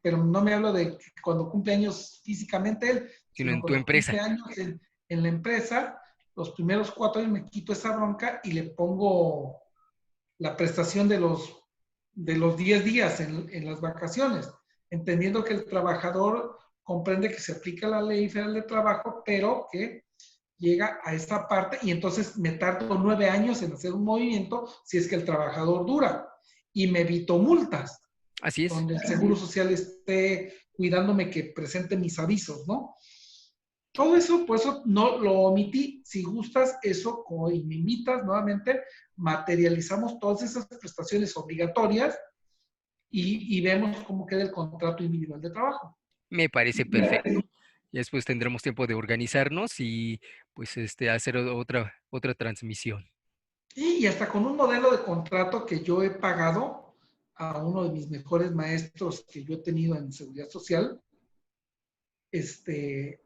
pero no me hablo de cuando cumple años físicamente él, sino sino en tu cuando empresa. cumple años en la empresa, los primeros 4 años me quito esa bronca y le pongo la prestación de los 10 días en las vacaciones, entendiendo que el trabajador comprende que se aplica la ley federal de trabajo, pero que llega a esta parte y entonces me tardo 9 años en hacer un movimiento si es que el trabajador dura y me evito multas, Así es. donde el Seguro Social esté cuidándome que presente mis avisos, ¿no? Todo eso, pues eso no lo omití. Si gustas eso y me invitas nuevamente, materializamos todas esas prestaciones obligatorias y vemos cómo queda el contrato individual de trabajo. Me parece perfecto. Y después tendremos tiempo de organizarnos y pues hacer otra transmisión. Y hasta con un modelo de contrato que yo he pagado a uno de mis mejores maestros que yo he tenido en seguridad social, este,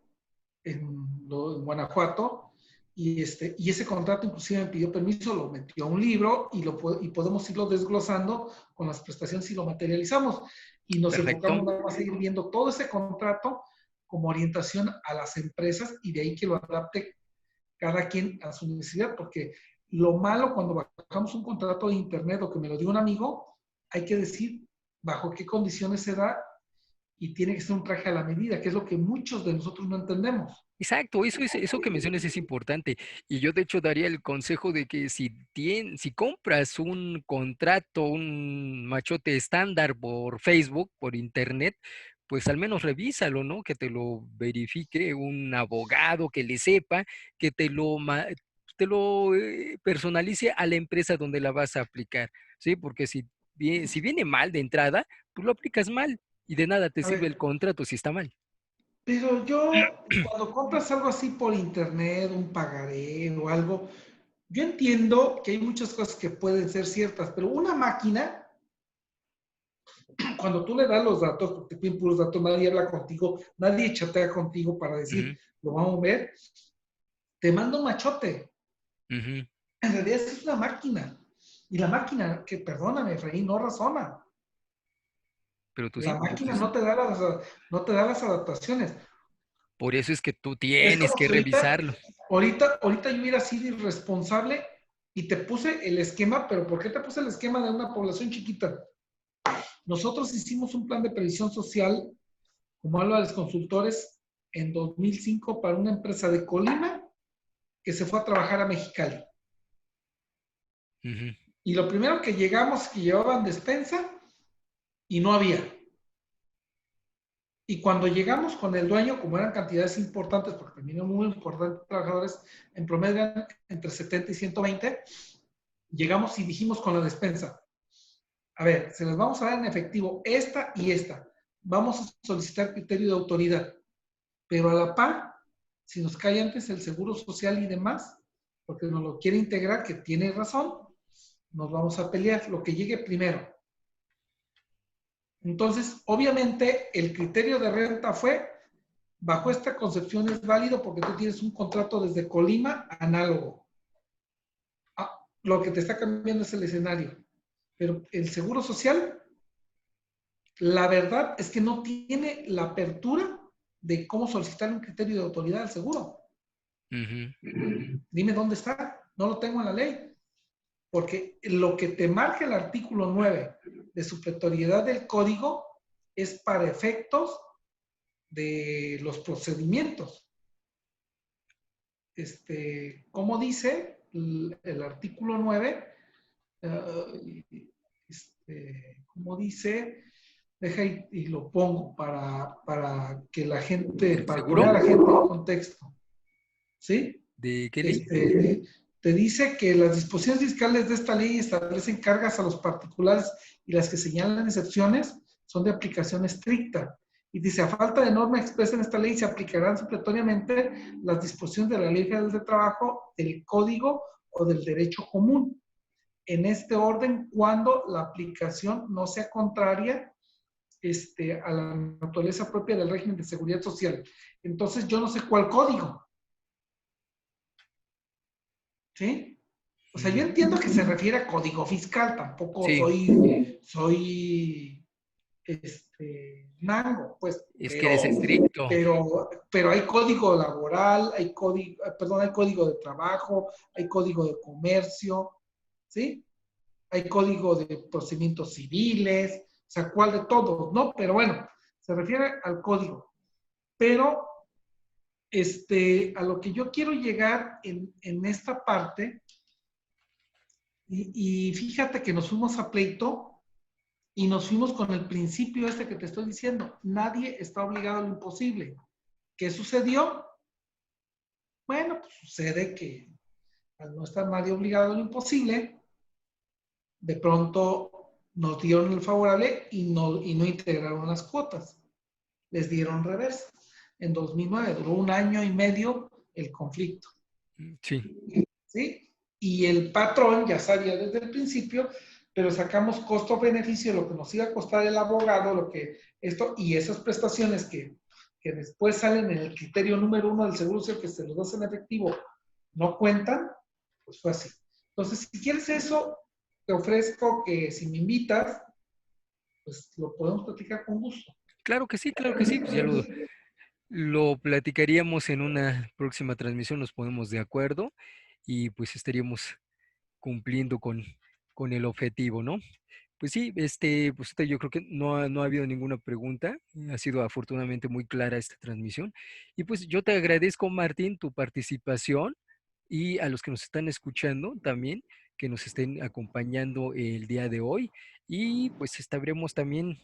en Guanajuato, y ese contrato inclusive me pidió permiso, lo metió a un libro y podemos irlo desglosando con las prestaciones y lo materializamos. Y nos Perfecto. enfocamos nada más a ir viendo todo ese contrato como orientación a las empresas y de ahí que lo adapte cada quien a su necesidad, porque lo malo cuando trabajamos un contrato de internet o que me lo dio un amigo, hay que decir bajo qué condiciones se da y tiene que ser un traje a la medida, que es lo que muchos de nosotros no entendemos. Exacto, eso que mencionas es importante. Y yo de hecho daría el consejo de que si compras un contrato, un machote estándar por Facebook, por internet, pues al menos revísalo, ¿no? Que te lo verifique un abogado que le sepa, que te lo personalice a la empresa donde la vas a aplicar, ¿sí? Porque si viene mal de entrada, pues lo aplicas mal y de nada te A sirve el ver, contrato si está mal. pero yo, cuando compras algo así por internet, un pagaré o algo, yo entiendo que hay muchas cosas que pueden ser ciertas, pero una máquina, cuando tú le das los datos, porque te piden puros datos, nadie habla contigo, nadie chatea contigo para decir, Ujú, lo vamos a ver, te manda un machote. ujú. En realidad es una máquina. Y la máquina, que perdóname, Efraín, no razona. Pero tú sí, La máquina entonces no te da las adaptaciones. por eso es que tú Es tienes como que si ahorita, revisarlo. ahorita, ahorita yo hubiera sido irresponsable y te puse el esquema, pero ¿por qué te puse el esquema de una población chiquita? Nosotros hicimos un plan de previsión social, como hablo a los consultores, en 2005 para una empresa de Colima que se fue a trabajar a Mexicali. Ujú, Y lo primero que llegamos, que llevaban despensa y no había. Y cuando llegamos con el dueño, como eran cantidades importantes, porque también eran muy importantes trabajadores, en promedio eran entre 70 y 120, llegamos y dijimos con la despensa, a ver, se les vamos a dar en efectivo esta y esta. Vamos a solicitar criterio de autoridad, pero a la par, si nos cae antes el seguro social y demás, porque nos lo quiere integrar, que tiene razón, nos vamos a pelear lo que llegue primero. Entonces, obviamente, el criterio de renta fue, bajo esta concepción es válido porque tú tienes un contrato desde Colima análogo. Ah, lo que te está cambiando es el escenario. Pero el seguro social, la verdad es que no tiene la apertura de cómo solicitar un criterio de autoridad al seguro. ujú, Dime dónde está. No lo tengo en la ley. Porque lo que te marca el artículo 9 de supletoriedad del código es para efectos de los procedimientos. Como dice el artículo 9, como dice, deja y lo pongo para que la gente, para poner ¿Seguro? a la gente en contexto, ¿sí? ¿De qué ley? Te dice que las disposiciones fiscales de esta ley establecen cargas a los particulares y las que señalan excepciones son de aplicación estricta. Y dice, a falta de norma expresa en esta ley, se aplicarán supletoriamente las disposiciones de la Ley Federal de Trabajo, del Código o del Derecho Común. En este orden, cuando la aplicación no sea contraria a la naturaleza propia del régimen de seguridad social. Entonces, yo no sé cuál código, ¿sí? O sea, yo Mm, entiendo que se refiere a código fiscal, tampoco sí, soy nango, pues, es que eres estricto. pero hay código laboral, hay código, perdón, hay código de trabajo, hay código de comercio, ¿sí? Hay código de procedimientos civiles, o sea, ¿cuál de todos? No, pero bueno, se refiere al código. Pero a lo que yo quiero llegar en esta parte, y fíjate que nos fuimos a pleito y nos fuimos con el principio este que te estoy diciendo. Nadie está obligado a lo imposible. ¿Qué sucedió? Bueno, pues sucede que al no estar nadie obligado a lo imposible, de pronto nos dieron el favorable y no integraron las cuotas. Les dieron reversa. En 2009 duró un año y medio el conflicto. Sí, ¿Sí? Y el patrón ya sabía desde el principio, pero sacamos costo-beneficio, lo que nos iba a costar el abogado, lo que esto, y esas prestaciones que después salen en el criterio número 1 del seguro social, que se los das en efectivo, no cuentan, pues fue así. Entonces, si quieres eso, te ofrezco que si me invitas, pues lo podemos platicar con gusto. claro que sí, claro que sí. Pues ya lo platicaríamos en una próxima transmisión, nos ponemos de acuerdo y pues estaríamos cumpliendo con el objetivo, ¿no? Pues sí, pues yo creo que no ha habido ninguna pregunta. Ha sido afortunadamente muy clara esta transmisión. Y pues yo te agradezco, Martín, tu participación y a los que nos están escuchando también, que nos estén acompañando el día de hoy. Y pues estaremos también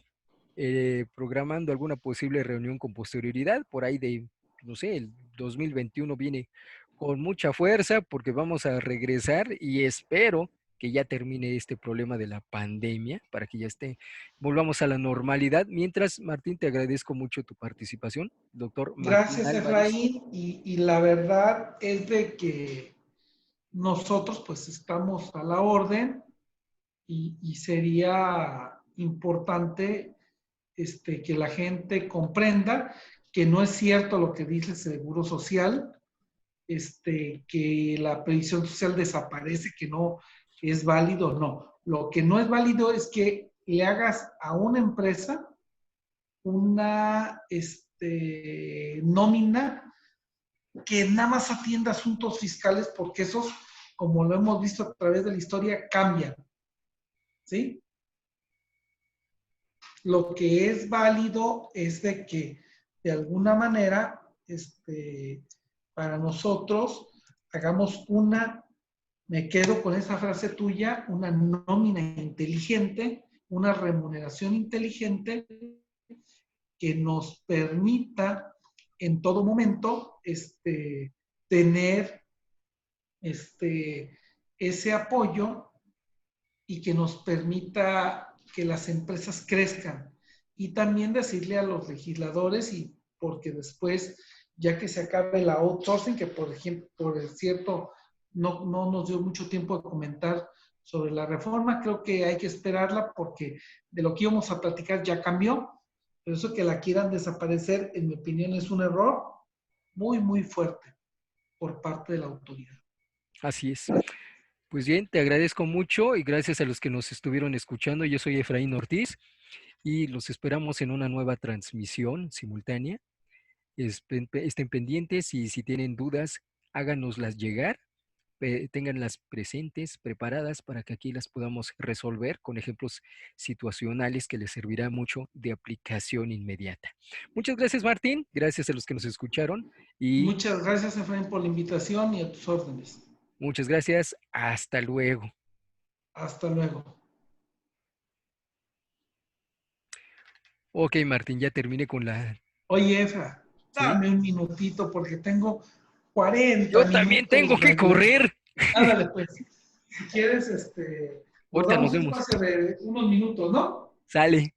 programando alguna posible reunión con posterioridad, por ahí de, no sé, el 2021 viene con mucha fuerza porque vamos a regresar y espero que ya termine este problema de la pandemia para que ya volvamos a la normalidad. Mientras, Martín, te agradezco mucho tu participación, doctor Martín Gracias, Álvarez. Efraín. Y la verdad es de que nosotros pues estamos a la orden y sería importante que la gente comprenda que no es cierto lo que dice el Seguro Social, que la previsión social desaparece, que no es válido, no. Lo que no es válido es que le hagas a una empresa una nómina que nada más atienda asuntos fiscales porque esos, como lo hemos visto a través de la historia, cambian, ¿sí? Lo que es válido es de que de alguna manera, para nosotros, hagamos me quedo con esa frase tuya, una nómina inteligente, una remuneración inteligente que nos permita en todo momento tener ese apoyo y que nos permita que las empresas crezcan. Y también decirle a los legisladores, y porque después, ya que se acabe el outsourcing, que por ejemplo, por cierto, no nos dio mucho tiempo de comentar sobre la reforma, creo que hay que esperarla porque de lo que íbamos a platicar ya cambió, pero eso que la quieran desaparecer, en mi opinión, es un error muy, muy fuerte por parte de la autoridad. Así es. Pues bien, te agradezco mucho y gracias a los que nos estuvieron escuchando. Yo soy Efraín Ortiz y los esperamos en una nueva transmisión simultánea. Estén pendientes y si tienen dudas, háganoslas llegar, ténganlas presentes, preparadas para que aquí las podamos resolver con ejemplos situacionales que les servirá mucho de aplicación inmediata. Muchas gracias, Martín. Gracias a los que nos escucharon y Muchas gracias, Efraín, por la invitación y a tus órdenes. muchas gracias. Hasta luego. Hasta luego. Ok, Martín, ya terminé con la... Oye, Efra, ¿Sí? dame un minutito porque tengo 40 Yo también minutos tengo que rayando. correr. Ándale, pues, si quieres, nos Ahorita nos damos un vemos. espacio de unos minutos, ¿no? Sale.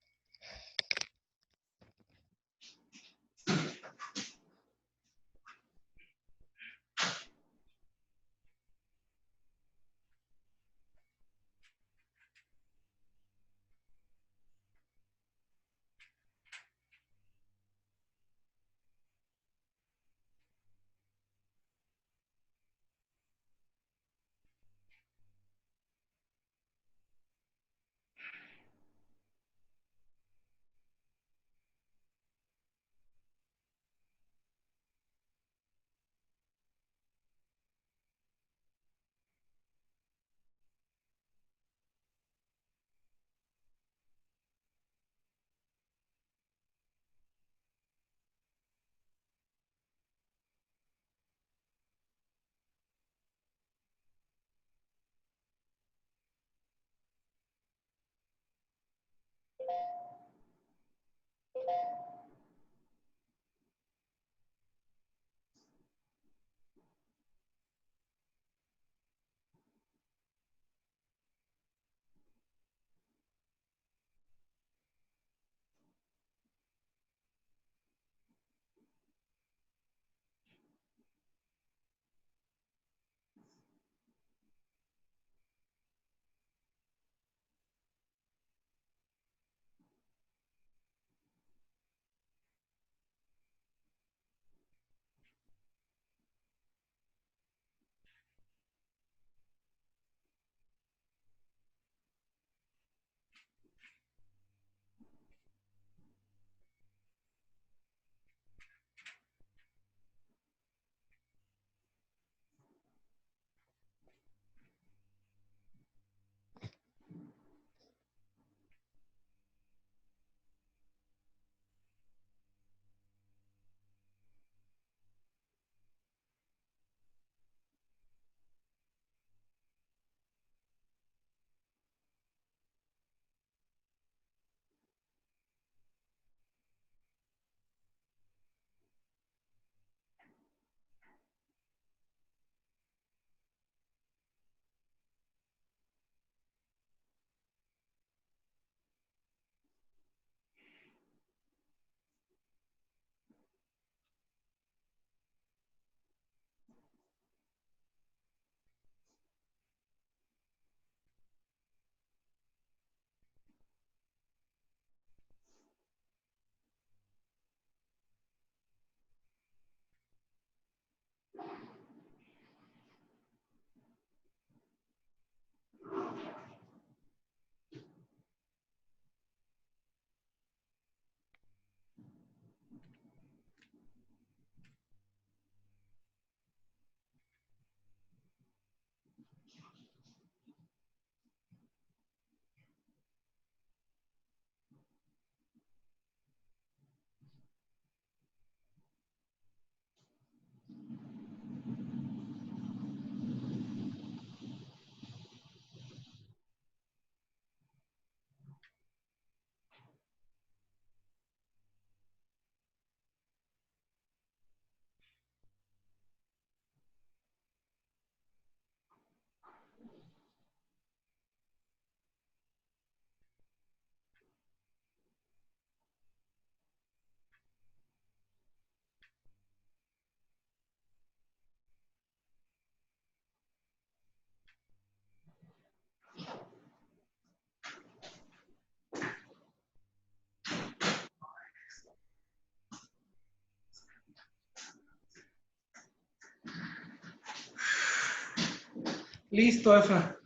Listo, Efa.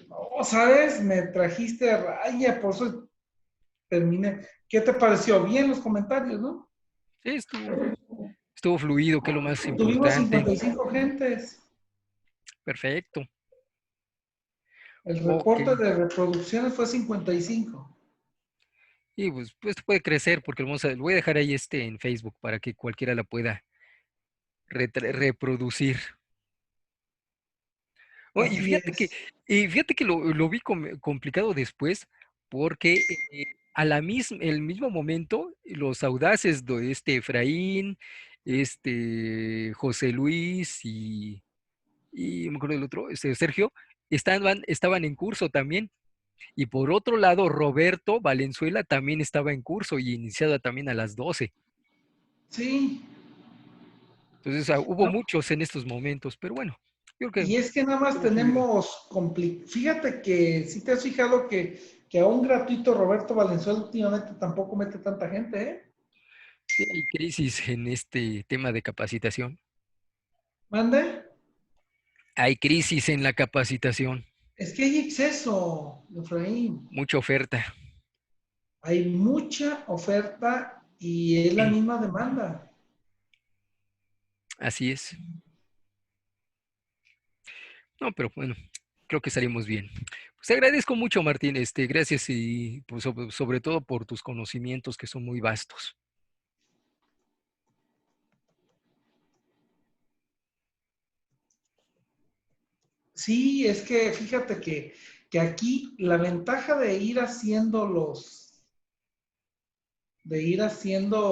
Oh, ¿sabes? Me trajiste a raya, por eso terminé. ¿Qué te pareció? Bien los comentarios, ¿no? Sí, estuvo fluido, que es lo más Tuvimos importante. 55 gentes. Perfecto. El Ok. reporte de reproducciones fue 55. Y pues puede crecer porque lo voy a dejar ahí en Facebook para que cualquiera la pueda reproducir. Oh, Así es. y fíjate que lo vi complicado después, porque el mismo momento, los audaces de Efraín, José Luis y me acuerdo del otro, Sergio, estaban en curso también. Y por otro lado, Roberto Valenzuela también estaba en curso y iniciada también a las 12. Sí. Entonces, hubo No, muchos en estos momentos, pero bueno, yo creo que y es que nada más estuvo fluido. tenemos, fíjate que si te has fijado que a un gratuito Roberto Valenzuela últimamente tampoco mete tanta gente, ¿eh? Sí, hay crisis en este tema de capacitación. ¿Mande? Hay crisis en la capacitación, Es que hay exceso, Efraín. mucha oferta. Hay mucha oferta y es la misma demanda. Así es. No, pero bueno, creo que salimos bien. Pues te agradezco mucho, Martín. Gracias y pues, sobre todo por tus conocimientos que son muy vastos. Sí, es que fíjate que aquí la ventaja de ir haciendo